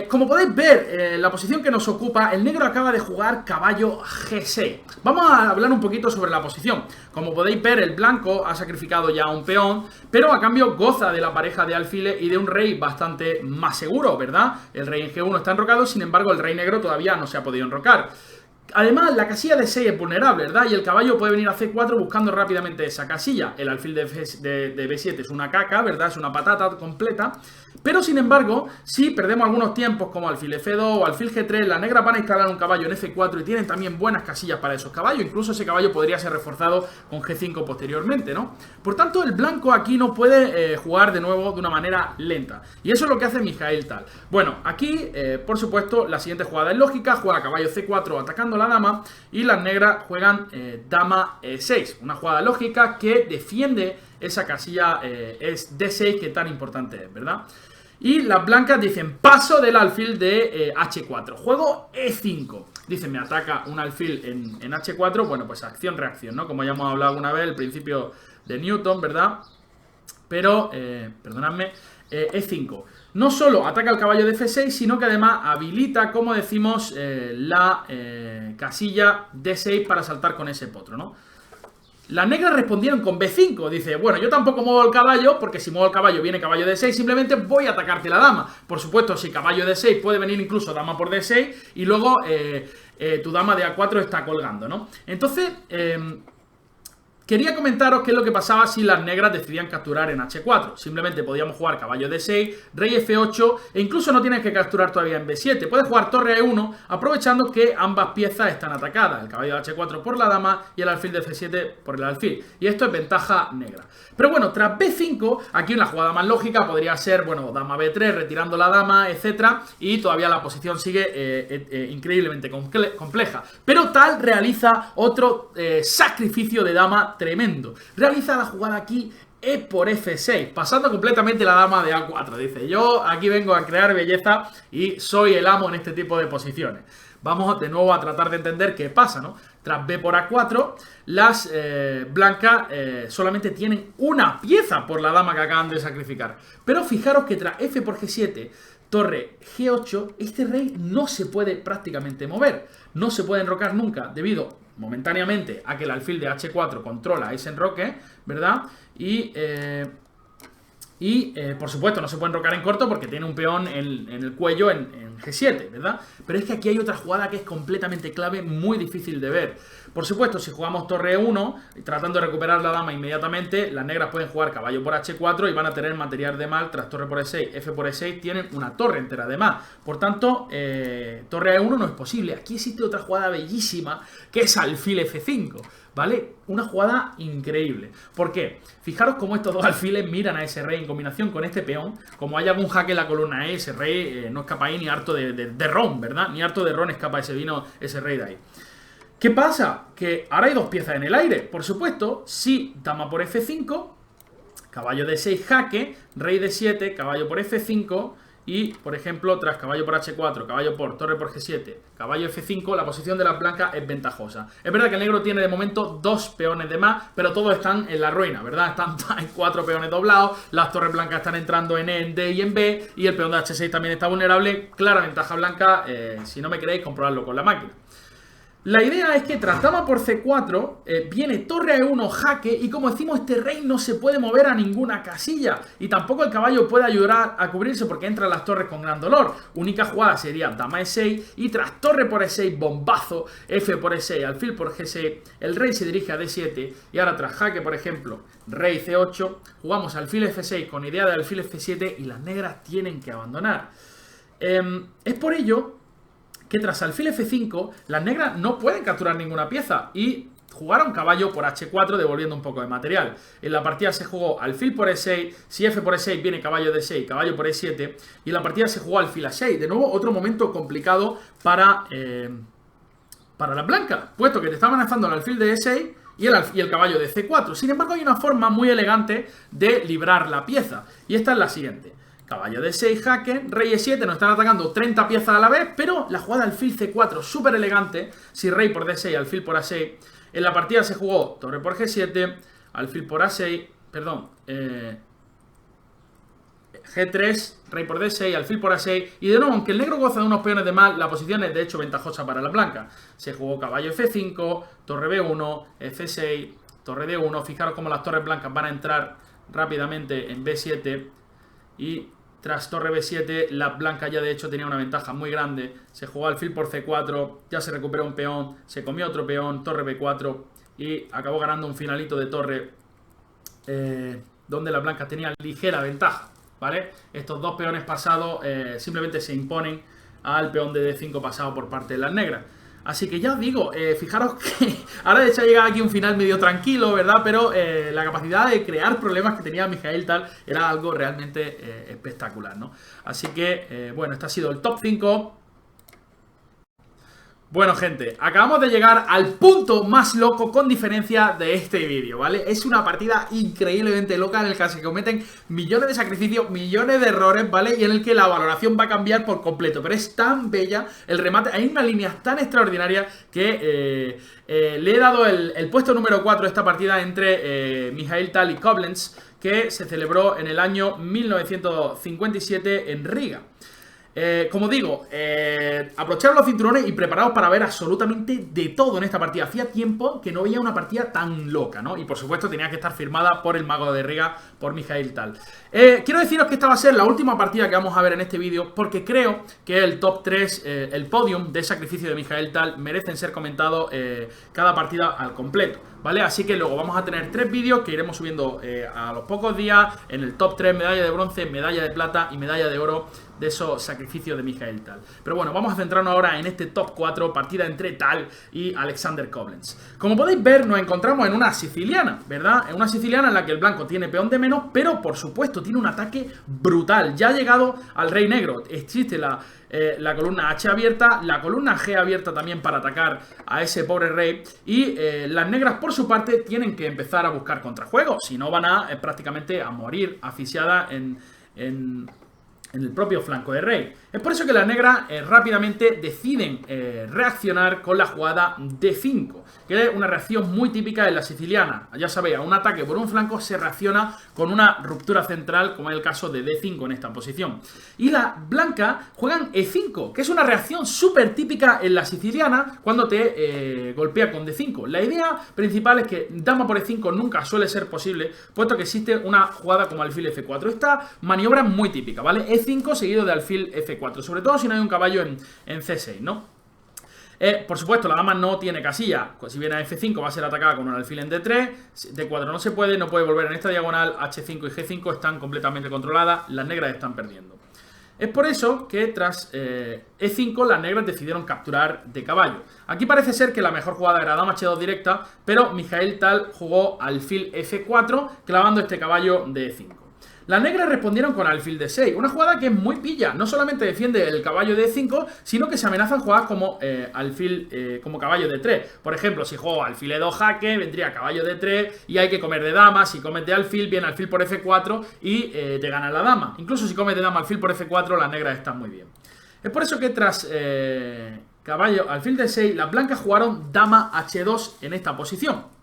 Como podéis ver, la posición que nos ocupa, el negro acaba de jugar caballo G6. Vamos a hablar un poquito sobre la posición. Como podéis ver, el blanco ha sacrificado ya un peón, pero a cambio goza de la pareja de alfiles y de un rey bastante más seguro, ¿verdad? El rey en G1 está enrocado, sin embargo el rey negro todavía no se ha podido enrocar. Además, la casilla de 6 es vulnerable, ¿verdad? Y el caballo puede venir a C4 buscando rápidamente esa casilla. El alfil de B7 es una caca, ¿verdad? Es una patata completa. Pero, sin embargo, si perdemos algunos tiempos como alfil F2 o alfil G3, las negras van a instalar un caballo en F4 y tienen también buenas casillas para esos caballos. Incluso ese caballo podría ser reforzado con G5 posteriormente, ¿no? Por tanto, el blanco aquí no puede jugar de nuevo de una manera lenta. Y eso es lo que hace Mikhail Tal. Bueno, aquí, por supuesto, la siguiente jugada es lógica. Juega caballo C4 atacando la dama, y las negras juegan dama E6, una jugada lógica que defiende esa casilla es D6 que tan importante es, ¿verdad? Y las blancas dicen paso del alfil de H4, juego E5. Dicen, me ataca un alfil en H4, bueno, pues acción-reacción, ¿no? Como ya hemos hablado alguna vez, el principio de Newton, ¿verdad? Pero, perdonadme, E5. No solo ataca el caballo de F6, sino que además habilita, como decimos, la casilla D6 para saltar con ese potro, ¿no? Las negras respondieron con B5. Dice, bueno, yo tampoco muevo el caballo, porque si muevo el caballo viene caballo D6, simplemente voy a atacarte la dama. Por supuesto, si caballo D6 puede venir incluso dama por D6, y luego tu dama de A4 está colgando, ¿no? Entonces, quería comentaros qué es lo que pasaba si las negras decidían capturar en H4. Simplemente podíamos jugar caballo D6, rey F8, e incluso no tienes que capturar todavía en B7. Puedes jugar torre E1, aprovechando que ambas piezas están atacadas. El caballo de H4 por la dama y el alfil de F7 por el alfil. Y esto es ventaja negra. Pero bueno, tras B5, aquí una jugada más lógica podría ser, bueno, dama B3, retirando la dama, etcétera. Y todavía la posición sigue increíblemente compleja. Pero Tal realiza otro sacrificio de dama tremendo. Realiza la jugada aquí E por F6, pasando completamente la dama de A4. Dice, yo aquí vengo a crear belleza y soy el amo en este tipo de posiciones. Vamos de nuevo a tratar de entender qué pasa, ¿no? Tras B por A4, las blancas solamente tienen una pieza por la dama que acaban de sacrificar. Pero fijaros que tras F por G7, torre G8, este rey no se puede prácticamente mover. No se puede enrocar nunca, debido momentáneamente a que el alfil de H4 controla ese enroque, ¿verdad? Y por supuesto no se puede enrocar en corto porque tiene un peón en el cuello en G7, ¿verdad? Pero es que aquí hay otra jugada que es completamente clave, muy difícil de ver. Por supuesto, si jugamos torre E1, tratando de recuperar la dama inmediatamente, las negras pueden jugar caballo por H4 y van a tener material de mal. Tras torre por E6, F por E6, tienen una torre entera de más. Por tanto, torre E1 no es posible. Aquí existe otra jugada bellísima, que es alfil F5, ¿vale? Una jugada increíble. ¿Por qué? Fijaros cómo estos dos alfiles miran a ese rey en combinación con este peón. Como hay algún jaque en la columna E, ese rey no escapa ahí ni harto de ron, ¿verdad? Ni harto de ron escapa ese rey de ahí. ¿Qué pasa? Que ahora hay dos piezas en el aire. Por supuesto, si dama por F5, caballo D6 jaque, rey D7, caballo por F5 y, por ejemplo, tras caballo por H4, caballo por torre por G7, caballo F5, la posición de las blancas es ventajosa. Es verdad que el negro tiene de momento 2 peones de más, pero todos están en la ruina, ¿verdad? Hay 4 peones doblados, las torres blancas están entrando en E, en D y en B, y el peón de H6 también está vulnerable. Clara ventaja blanca, si no me creéis, comprobarlo con la máquina. La idea es que tras dama por C4 viene torre a E1 jaque y como decimos este rey no se puede mover a ninguna casilla y tampoco el caballo puede ayudar a cubrirse porque entran las torres con gran dolor. Única jugada sería dama E6 y tras torre por E6 bombazo, F por E6, alfil por G6, el rey se dirige a D7 y ahora tras jaque por ejemplo rey C8 jugamos alfil F6 con idea de alfil F7 y las negras tienen que abandonar. Es por ello que tras alfil F5 las negras no pueden capturar ninguna pieza y jugaron caballo por H4 devolviendo un poco de material. En la partida se jugó alfil por E6, si F por E6 viene caballo D6, caballo por E7 y en la partida se jugó alfil A6. De nuevo otro momento complicado para las blancas, puesto que te está amenazando el alfil de E6 y el caballo de C4. Sin embargo hay una forma muy elegante de librar la pieza y esta es la siguiente. Caballo D6 jaque, rey E7, nos están atacando 30 piezas a la vez, pero la jugada alfil C4 súper elegante, si rey por D6, alfil por A6, en la partida se jugó torre por G7, alfil por A6, perdón, G3, rey por D6, alfil por A6, y de nuevo, aunque el negro goza de unos peones de mal, la posición es de hecho ventajosa para la blanca. Se jugó caballo F5, torre B1, F6, torre D1, fijaros cómo las torres blancas van a entrar rápidamente en B7, y tras torre B7, la blanca ya de hecho tenía una ventaja muy grande. Se jugó alfil por C4, ya se recuperó un peón, se comió otro peón, torre B4 y acabó ganando un finalito de torre donde las blancas tenían ligera ventaja, ¿vale? Estos dos peones pasados simplemente se imponen al peón de D5 pasado por parte de las negras. Así que ya os digo, fijaros que ahora de hecho ha llegado aquí un final medio tranquilo, ¿verdad? Pero la capacidad de crear problemas que tenía Mijaíl Tal era algo realmente espectacular, ¿no? Así que, bueno, este ha sido el top 5. Bueno, gente, acabamos de llegar al punto más loco con diferencia de este vídeo, ¿vale? Es una partida increíblemente loca en el que se cometen millones de sacrificios, millones de errores, ¿vale? Y en el que la valoración va a cambiar por completo, pero es tan bella el remate, hay unas líneas tan extraordinarias que le he dado el puesto número 4 de esta partida entre Mijaíl Tal y Koblenz, que se celebró en el año 1957 en Riga. Como digo, aprovecharos los cinturones y preparaos para ver absolutamente de todo en esta partida. Hacía tiempo que no veía una partida tan loca, ¿no? Y por supuesto tenía que estar firmada por el mago de Riga, por Mijaíl Tal. Quiero deciros que esta va a ser la última partida que vamos a ver en este vídeo, porque creo que el top 3, el podium de sacrificio de Mijaíl Tal merecen ser comentados cada partida al completo, ¿vale? Así que luego vamos a tener 3 vídeos que iremos subiendo a los pocos días. En el top 3, medalla de bronce, medalla de plata y medalla de oro de esos sacrificios de Mijaíl Tal. Pero bueno, vamos a centrarnos ahora en este top 4, partida entre Tal y Alexander Koblenz. Como podéis ver, nos encontramos en una siciliana, ¿verdad? En una siciliana en la que el blanco tiene peón de menos, pero por supuesto tiene un ataque brutal. Ya ha llegado al rey negro. Existe la columna H abierta, la columna G abierta también para atacar a ese pobre rey. Y las negras por su parte tienen que empezar a buscar contrajuegos, si no van a prácticamente a morir asfixiadas en el propio flanco de rey. Es por eso que las negras rápidamente deciden reaccionar con la jugada D5, que es una reacción muy típica en la siciliana. Ya sabéis, a un ataque por un flanco se reacciona con una ruptura central, como es el caso de D5 en esta posición. Y las blancas juegan E5, que es una reacción súper típica en la siciliana cuando te golpea con D5. La idea principal es que dama por E5 nunca suele ser posible, puesto que existe una jugada como alfil F4. Esta maniobra es muy típica, ¿vale? E5 seguido de alfil F4, sobre todo si no hay un caballo en C6, ¿no? Por supuesto, la dama no tiene casilla. Si viene a F5 va a ser atacada con un alfil en D3. D4 no se puede, no puede volver en esta diagonal. H5 y G5 están completamente controladas. Las negras están perdiendo. Es por eso que tras E5 las negras decidieron capturar de caballo. Aquí parece ser que la mejor jugada era dama H2 directa, pero Mijaíl Tal jugó alfil F4 clavando este caballo de E5. Las negras respondieron con alfil d6, una jugada que es muy pilla. No solamente defiende el caballo d5, sino que se amenazan jugadas como como caballo d3. Por ejemplo, si juego alfil e2 jaque, vendría caballo d3 y hay que comer de dama. Si comes de alfil, viene alfil por f4 y te gana la dama. Incluso si comes de dama alfil por f4, las negras están muy bien. Es por eso que tras caballo alfil d6, las blancas jugaron dama h2 en esta posición.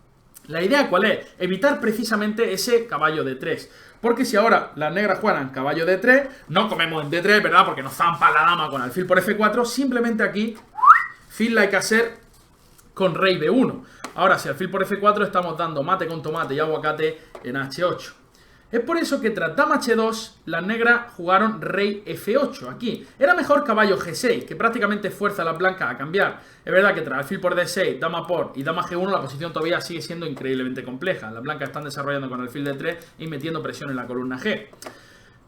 La idea ¿cuál es? Evitar precisamente ese caballo d3. Porque si ahora las negras juegan caballo d3, no comemos en d3, ¿verdad? Porque nos zampa la dama con alfil por f4. Simplemente aquí, fin la hay que hacer con rey b1. Ahora, si alfil por f4, estamos dando mate con tomate y aguacate en h8. Es por eso que tras dama h2, las negras jugaron rey f8 aquí. Era mejor caballo g6, que prácticamente fuerza a las blancas a cambiar. Es verdad que tras alfil por d6, dama por y dama g1, la posición todavía sigue siendo increíblemente compleja. Las blancas están desarrollando con alfil d3 y metiendo presión en la columna g.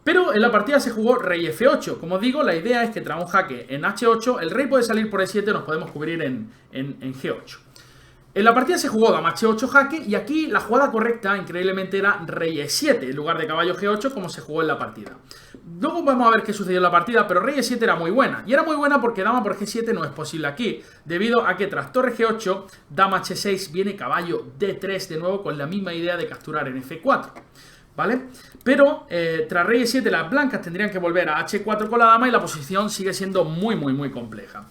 Pero en la partida se jugó rey f8. Como digo, la idea es que tras un jaque en h8, el rey puede salir por e7, nos podemos cubrir en g8. En la partida se jugó dama h8 jaque y aquí la jugada correcta, increíblemente, era rey e7 en lugar de caballo g8 como se jugó en la partida. Luego vamos a ver qué sucedió en la partida, pero rey e7 era muy buena. Y era muy buena porque dama por g7 no es posible aquí, debido a que tras torre g8, dama h6 viene caballo d3 de nuevo con la misma idea de capturar en f4. ¿Vale? Pero tras rey e7 las blancas tendrían que volver a h4 con la dama y la posición sigue siendo muy compleja.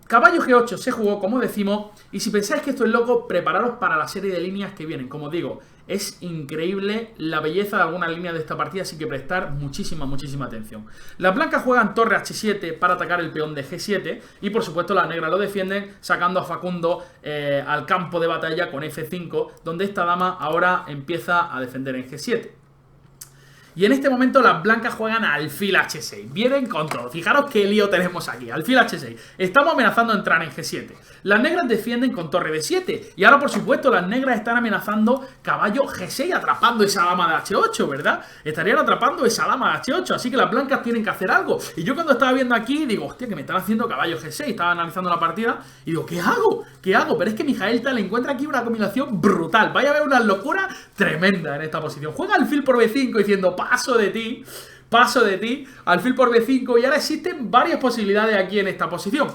Caballo G8 se jugó, como decimos, y si pensáis que esto es loco, prepararos para la serie de líneas que vienen. Como digo, es increíble la belleza de algunas líneas de esta partida, así que prestar muchísima atención. Las blancas juegan torre H7 para atacar el peón de G7 y por supuesto las negras lo defienden sacando a Facundo al campo de batalla con F5, donde esta dama ahora empieza a defender en G7. Y en este momento las blancas juegan alfil h6. Vienen con todo. Fijaros qué lío tenemos aquí. Alfil h6. Estamos amenazando a entrar en g7. Las negras defienden con torre b7. Y ahora, por supuesto, las negras están amenazando caballo g6, atrapando esa dama de h8, ¿verdad? Estarían atrapando esa dama de h8. Así que las blancas tienen que hacer algo. Y yo cuando estaba viendo aquí, digo, hostia, que me están haciendo caballo g6. Estaba analizando la partida y digo, ¿qué hago? ¿Qué hago? Pero es que Mijaelta le encuentra aquí una combinación brutal. Vaya a ver una locura tremenda en esta posición. Juega alfil por b5 diciendo, paso de ti, alfil por b5 y ahora existen varias posibilidades aquí en esta posición.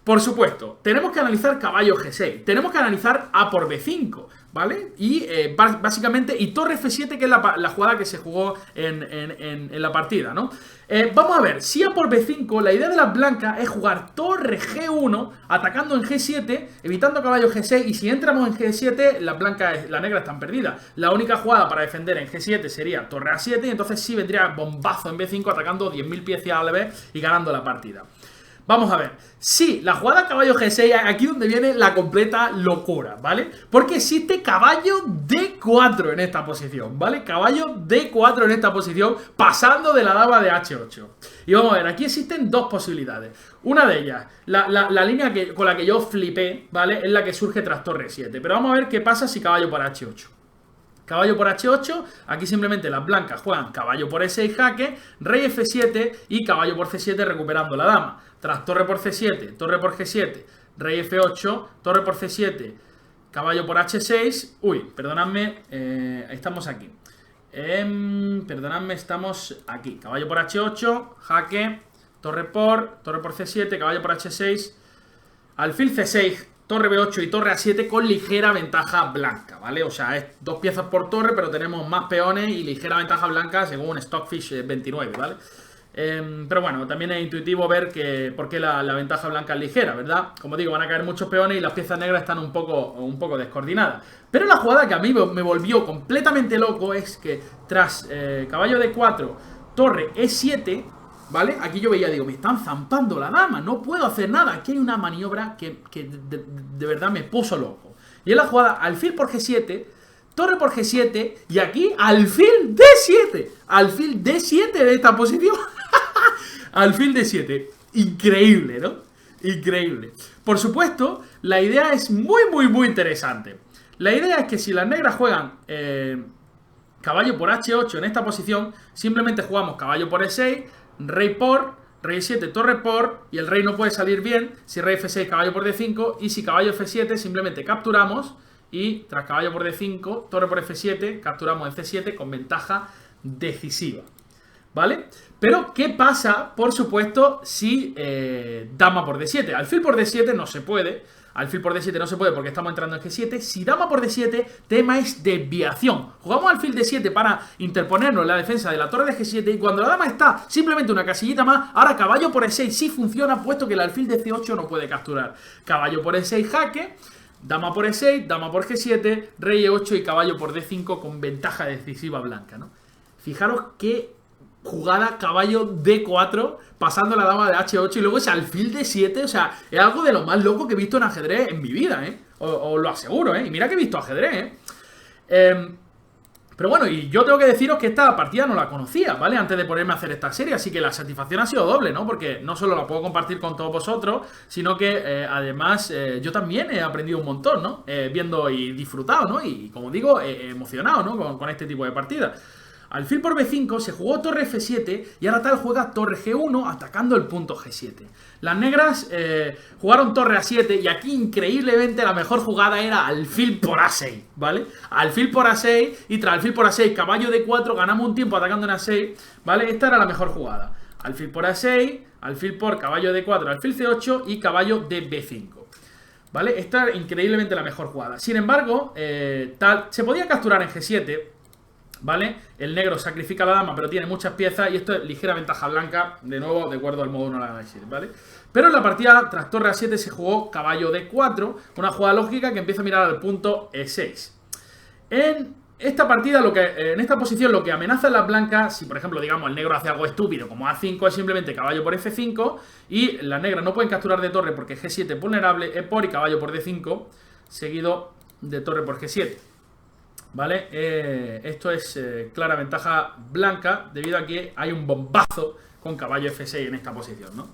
Por supuesto, tenemos que analizar caballo g6, tenemos que analizar a por b5, ¿vale? Y básicamente, y torre f7, que es la jugada que se jugó en la partida, ¿no? Vamos a ver, si a por b5, la idea de las blancas es jugar torre g1, atacando en g7, evitando caballo g6, y si entramos en g7, las negras están perdidas. La única jugada para defender en g7 sería torre a7, y entonces sí vendría bombazo en b5, atacando 10.000 piezas a la vez y ganando la partida. Vamos a ver, sí, la jugada caballo g6, aquí donde viene la completa locura, ¿vale? Porque existe caballo d4 en esta posición, ¿vale? Caballo d4 en esta posición, pasando de la dama de h8. Y vamos a ver, aquí existen dos posibilidades. Una de ellas, la línea con la que yo flipé, ¿vale? Es la que surge tras torre 7. Pero vamos a ver qué pasa si caballo por h8. Caballo por h8, aquí simplemente las blancas juegan caballo por e6 jaque, rey f7 y caballo por c7 recuperando la dama. Tras torre por c7, torre por g7, rey f8, torre por c7, caballo por h6, perdonadme, estamos aquí. Perdonadme, estamos aquí. Caballo por h8, jaque, torre por c7, caballo por h6, alfil c6, torre b8 y torre a7 con ligera ventaja blanca, ¿vale? O sea, es 2 piezas por torre, pero tenemos más peones y ligera ventaja blanca según Stockfish 29, ¿vale? Pero bueno, también es intuitivo ver por qué la ventaja blanca es ligera, ¿verdad? Como digo, van a caer muchos peones y las piezas negras están un poco descoordinadas. Pero la jugada que a mí me volvió completamente loco es que tras caballo d4, torre e7... ¿vale? Aquí yo veía, digo, me están zampando la dama, no puedo hacer nada. Aquí hay una maniobra que de verdad me puso loco. Y es la jugada alfil por g7, torre por g7 y aquí alfil d7. Alfil d7 de esta posición. Alfil d7. Increíble, ¿no? Increíble. Por supuesto, la idea es muy interesante. La idea es que si las negras juegan caballo por h8 en esta posición, simplemente jugamos caballo por e6, rey por, rey 7, torre por, y el rey no puede salir bien si rey f6, caballo por d5, y si caballo f7 simplemente capturamos y tras caballo por d5, torre por f7, capturamos en c7 con ventaja decisiva, ¿vale? Pero, ¿qué pasa, por supuesto, si dama por D7? Alfil por D7 no se puede. Alfil por D7 no se puede porque estamos entrando en G7. Si dama por D7, tema es desviación. Jugamos alfil D7 para interponernos en la defensa de la torre de G7 y cuando la dama está simplemente una casillita más, ahora caballo por E6 sí funciona, puesto que el alfil de C8 no puede capturar. Caballo por E6 jaque, dama por E6, dama por G7, rey E8 y caballo por D5 con ventaja decisiva blanca, ¿no? Fijaros qué jugada, caballo D4, pasando la dama de H8 y luego ese alfil D7, o sea, es algo de lo más loco que he visto en ajedrez en mi vida, ¿eh? Os lo aseguro, ¿eh? Y mira que he visto ajedrez, pero bueno, y yo tengo que deciros que esta partida no la conocía, ¿vale? Antes de ponerme a hacer esta serie, así que la satisfacción ha sido doble, ¿no? Porque no solo la puedo compartir con todos vosotros, sino que además yo también he aprendido un montón, ¿no? Viendo y disfrutado, ¿no? Y como digo, emocionado, ¿no? Con este tipo de partidas. Alfil por B5 se jugó torre F7 y ahora tal juega torre G1 atacando el punto G7. Las negras jugaron torre A7 y aquí increíblemente la mejor jugada era alfil por A6, ¿vale? Alfil por A6 y tras alfil por A6, caballo D4, ganamos un tiempo atacando en A6, ¿vale? Esta era la mejor jugada. Alfil por A6, alfil por caballo D4, alfil C8 y caballo de B5. ¿Vale? Esta era increíblemente la mejor jugada. Sin embargo, se podía capturar en G7, ¿vale? El negro sacrifica a la dama, pero tiene muchas piezas y esto es ligera ventaja blanca, de nuevo, de acuerdo al modo 1 de análisis, ¿vale? Pero en la partida, tras torre A7, se jugó caballo D4, una jugada lógica que empieza a mirar al punto E6. En esta partida, en esta posición, lo que amenaza a las blancas, si por ejemplo, digamos, el negro hace algo estúpido como A5, es simplemente caballo por F5 y las negras no pueden capturar de torre porque G7 es vulnerable, E por y caballo por D5, seguido de torre por G7. ¿Vale? Esto es clara ventaja blanca debido a que hay un bombazo con caballo F6 en esta posición, ¿no?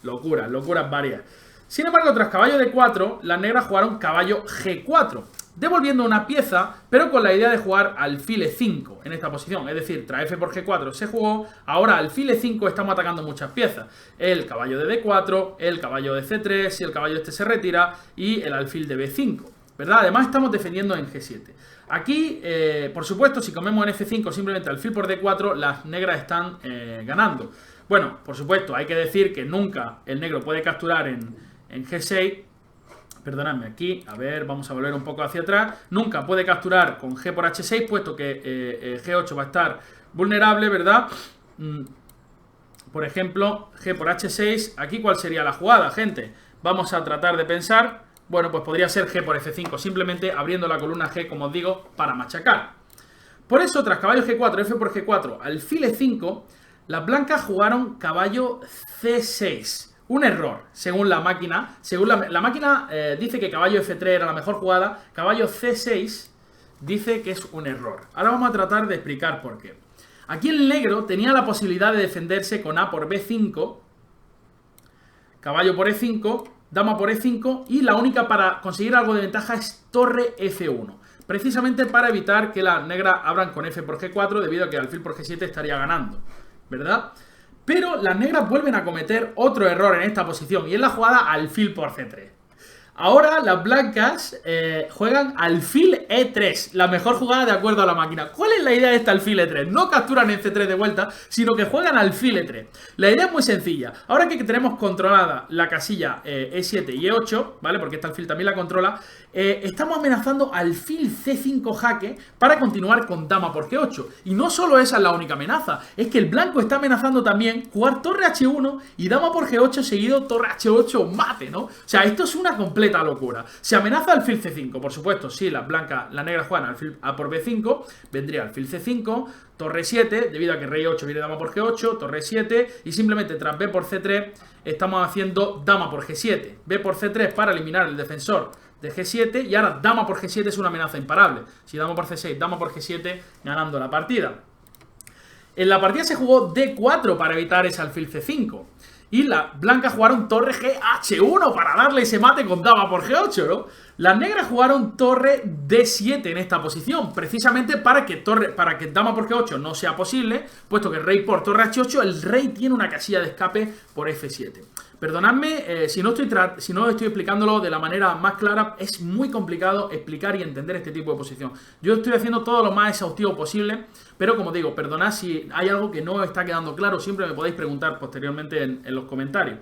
Locuras, locuras varias. Sin embargo, tras caballo D4, las negras jugaron caballo G4, devolviendo una pieza, pero con la idea de jugar alfil E5 en esta posición. Es decir, tras F por G4 se jugó, ahora alfil E5 estamos atacando muchas piezas. El caballo de D4, el caballo de C3, si el caballo este se retira, y el alfil de B5, ¿verdad? Además estamos defendiendo en G7. Aquí, por supuesto, si comemos en F5 simplemente alfil por D4, las negras están ganando. Bueno, por supuesto, hay que decir que nunca el negro puede capturar en G6. Perdonadme, aquí, a ver, vamos a volver un poco hacia atrás. Nunca puede capturar con G por H6, puesto que G8 va a estar vulnerable, ¿verdad? Por ejemplo, G por H6. Aquí, ¿cuál sería la jugada, gente? Vamos a tratar de pensar. Bueno, pues podría ser G por F5, simplemente abriendo la columna G, como os digo, para machacar. Por eso, tras caballo G4, F por G4, alfil E5, las blancas jugaron caballo C6. Un error, según la máquina. Según la máquina dice que caballo F3 era la mejor jugada. Caballo C6 dice que es un error. Ahora vamos a tratar de explicar por qué. Aquí el negro tenía la posibilidad de defenderse con A por B5, caballo por E5, dama por E5 y la única para conseguir algo de ventaja es torre F1. Precisamente para evitar que las negras abran con F por G4 debido a que alfil por G7 estaría ganando, ¿verdad? Pero las negras vuelven a cometer otro error en esta posición y es la jugada alfil por C3. Ahora las blancas juegan alfil E3, la mejor jugada de acuerdo a la máquina. ¿Cuál es la idea de este alfil E3? No capturan en C3 de vuelta, sino que juegan alfil E3. La idea es muy sencilla. Ahora que tenemos controlada la casilla E7 y E8, ¿vale? Porque este alfil también la controla, estamos amenazando alfil C5 jaque para continuar con dama por G8. Y no solo esa es la única amenaza, es que el blanco está amenazando también jugar torre H1 y dama por G8 seguido torre H8 mate, ¿no? O sea, esto es una completa locura. Se amenaza alfil C5, por supuesto, si las negras juegan alfil A por B5, vendría alfil C5, torre 7, debido a que rey 8 viene dama por G8, torre 7, y simplemente tras B por C3 estamos haciendo dama por G7, B por C3 para eliminar el defensor de G7, y ahora dama por G7 es una amenaza imparable. Si dama por C6, dama por G7, ganando la partida. En la partida se jugó D4 para evitar ese alfil C5. Y las blancas jugaron torre G H1 para darle ese mate con dama por G8, ¿no? Las negras jugaron torre D7 en esta posición, precisamente para que dama por G8 no sea posible, puesto que rey por torre H8, el rey tiene una casilla de escape por F7. Perdonadme si no estoy explicándolo de la manera más clara, es muy complicado explicar y entender este tipo de posición. Yo estoy haciendo todo lo más exhaustivo posible, pero como digo, perdonad si hay algo que no está quedando claro, siempre me podéis preguntar posteriormente en los comentarios.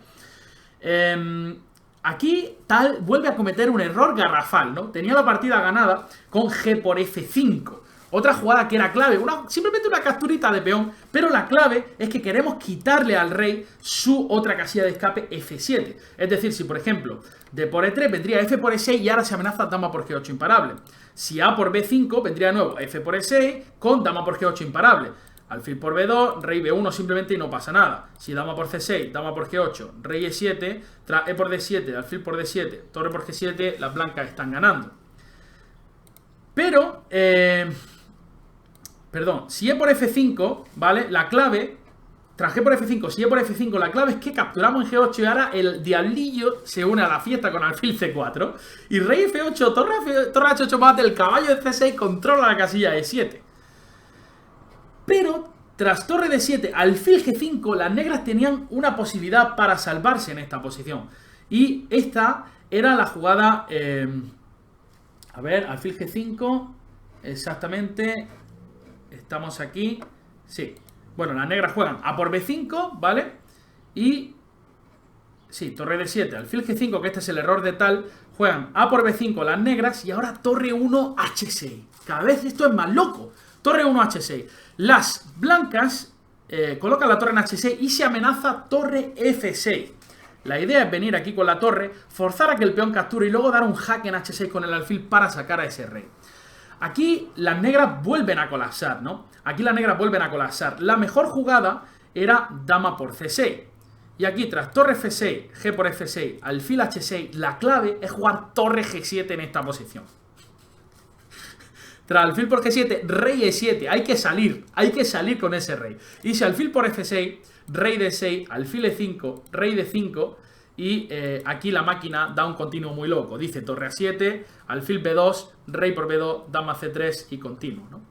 Aquí Tal vuelve a cometer un error garrafal, ¿no? Tenía la partida ganada con G por F5. Otra jugada que era clave, simplemente una capturita de peón, pero la clave es que queremos quitarle al rey su otra casilla de escape F7. Es decir, si por ejemplo D por E3 vendría F por E6 y ahora se amenaza dama por G8 imparable. Si A por B5 vendría de nuevo F por E6 con dama por G8 imparable. Alfil por B2, rey B1 simplemente y no pasa nada. Si dama por C6, dama por G8, rey E7, tras E por D7, alfil por D7, torre por G7, las blancas están ganando. Pero, perdón, si E por F5, ¿vale? La clave, tras G por F5, si E por F5, la clave es que capturamos en G8 y ahora el diablillo se une a la fiesta con alfil C4. Y rey F8, torre H8 mate, el caballo de C6 controla la casilla E7. Pero, tras torre D7, alfil G5, las negras tenían una posibilidad para salvarse en esta posición. Y esta era la jugada... a ver, alfil G5, exactamente, estamos aquí, sí. Bueno, las negras juegan A por B5, ¿vale? Y... sí, torre D7, alfil G5, que este es el error de Tal, juegan A por B5 las negras y ahora torre 1 H6. Cada vez esto es más loco. Torre 1 H6. Las blancas colocan la torre en H6 y se amenaza torre F6. La idea es venir aquí con la torre, forzar a que el peón capture y luego dar un jaque en H6 con el alfil para sacar a ese rey. Aquí las negras vuelven a colapsar, ¿no? Aquí las negras vuelven a colapsar. La mejor jugada era dama por C6. Y aquí tras torre F6, G por F6, alfil H6, la clave es jugar torre G7 en esta posición. Tras alfil por G7, rey E7, hay que salir con ese rey. Y si alfil por F6, rey D6, alfil E5, rey D5, y aquí la máquina da un continuo muy loco. Dice torre A7, alfil B2, rey por B2, dama C3 y continuo, ¿no?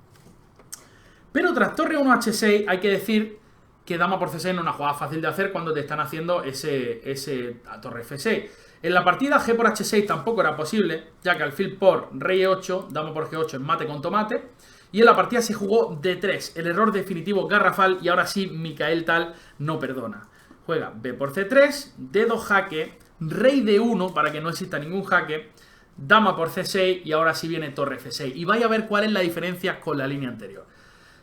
Pero tras torre 1 H6 hay que decir que dama por C6 no es una jugada fácil de hacer cuando te están haciendo ese torre F6. En la partida G por H6 tampoco era posible, ya que alfil por rey E8, dama por G8 es mate con tomate. Y en la partida se jugó D3, el error definitivo garrafal, y ahora sí Michael Tal no perdona. Juega B por C3, D2 jaque, rey D1 para que no exista ningún jaque, dama por C6 y ahora sí viene torre F6. Y vaya a ver cuál es la diferencia con la línea anterior.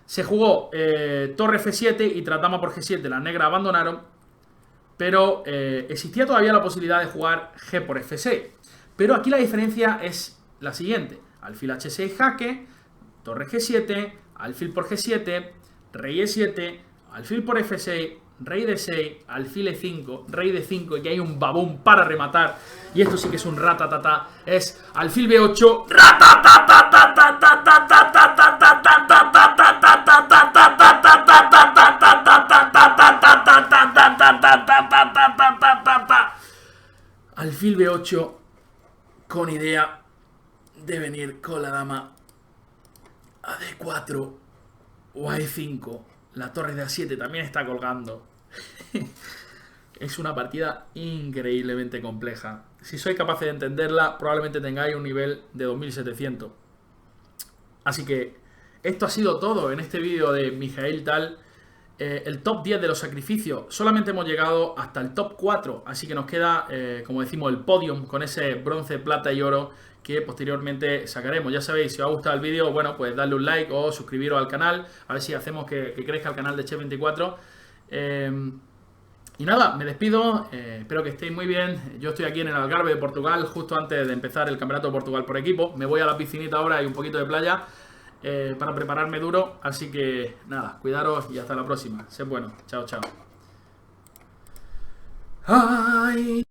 Se jugó torre F7 y tras dama por G7 las negras abandonaron. Pero existía todavía la posibilidad de jugar G por F6. Pero aquí la diferencia es la siguiente. Alfil H6 jaque, torre G7, alfil por G7, rey E7, alfil por F6, rey D6, alfil E5, rey D5, y hay un babón para rematar. Y esto sí que es un ratatatá. Es alfil B8, alfil B8 con idea de venir con la dama a D4 o a E5. La torre de A7 también está colgando. Es una partida increíblemente compleja. Si sois capaces de entenderla, probablemente tengáis un nivel de 2700. Así que esto ha sido todo en este vídeo de Michael Tal. El top 10 de los sacrificios. Solamente hemos llegado hasta el top 4. Así que nos queda, como decimos, el podium con ese bronce, plata y oro que posteriormente sacaremos. Ya sabéis, si os ha gustado el vídeo, bueno, pues darle un like o suscribiros al canal. A ver si hacemos que crezca el canal de Chef24. Y nada, me despido. Espero que estéis muy bien. Yo estoy aquí en el Algarve de Portugal, justo antes de empezar el Campeonato de Portugal por equipo. Me voy a la piscinita ahora y un poquito de playa. Para prepararme duro, así que nada, cuidaros y hasta la próxima. Sed bueno, chao, chao. Ay.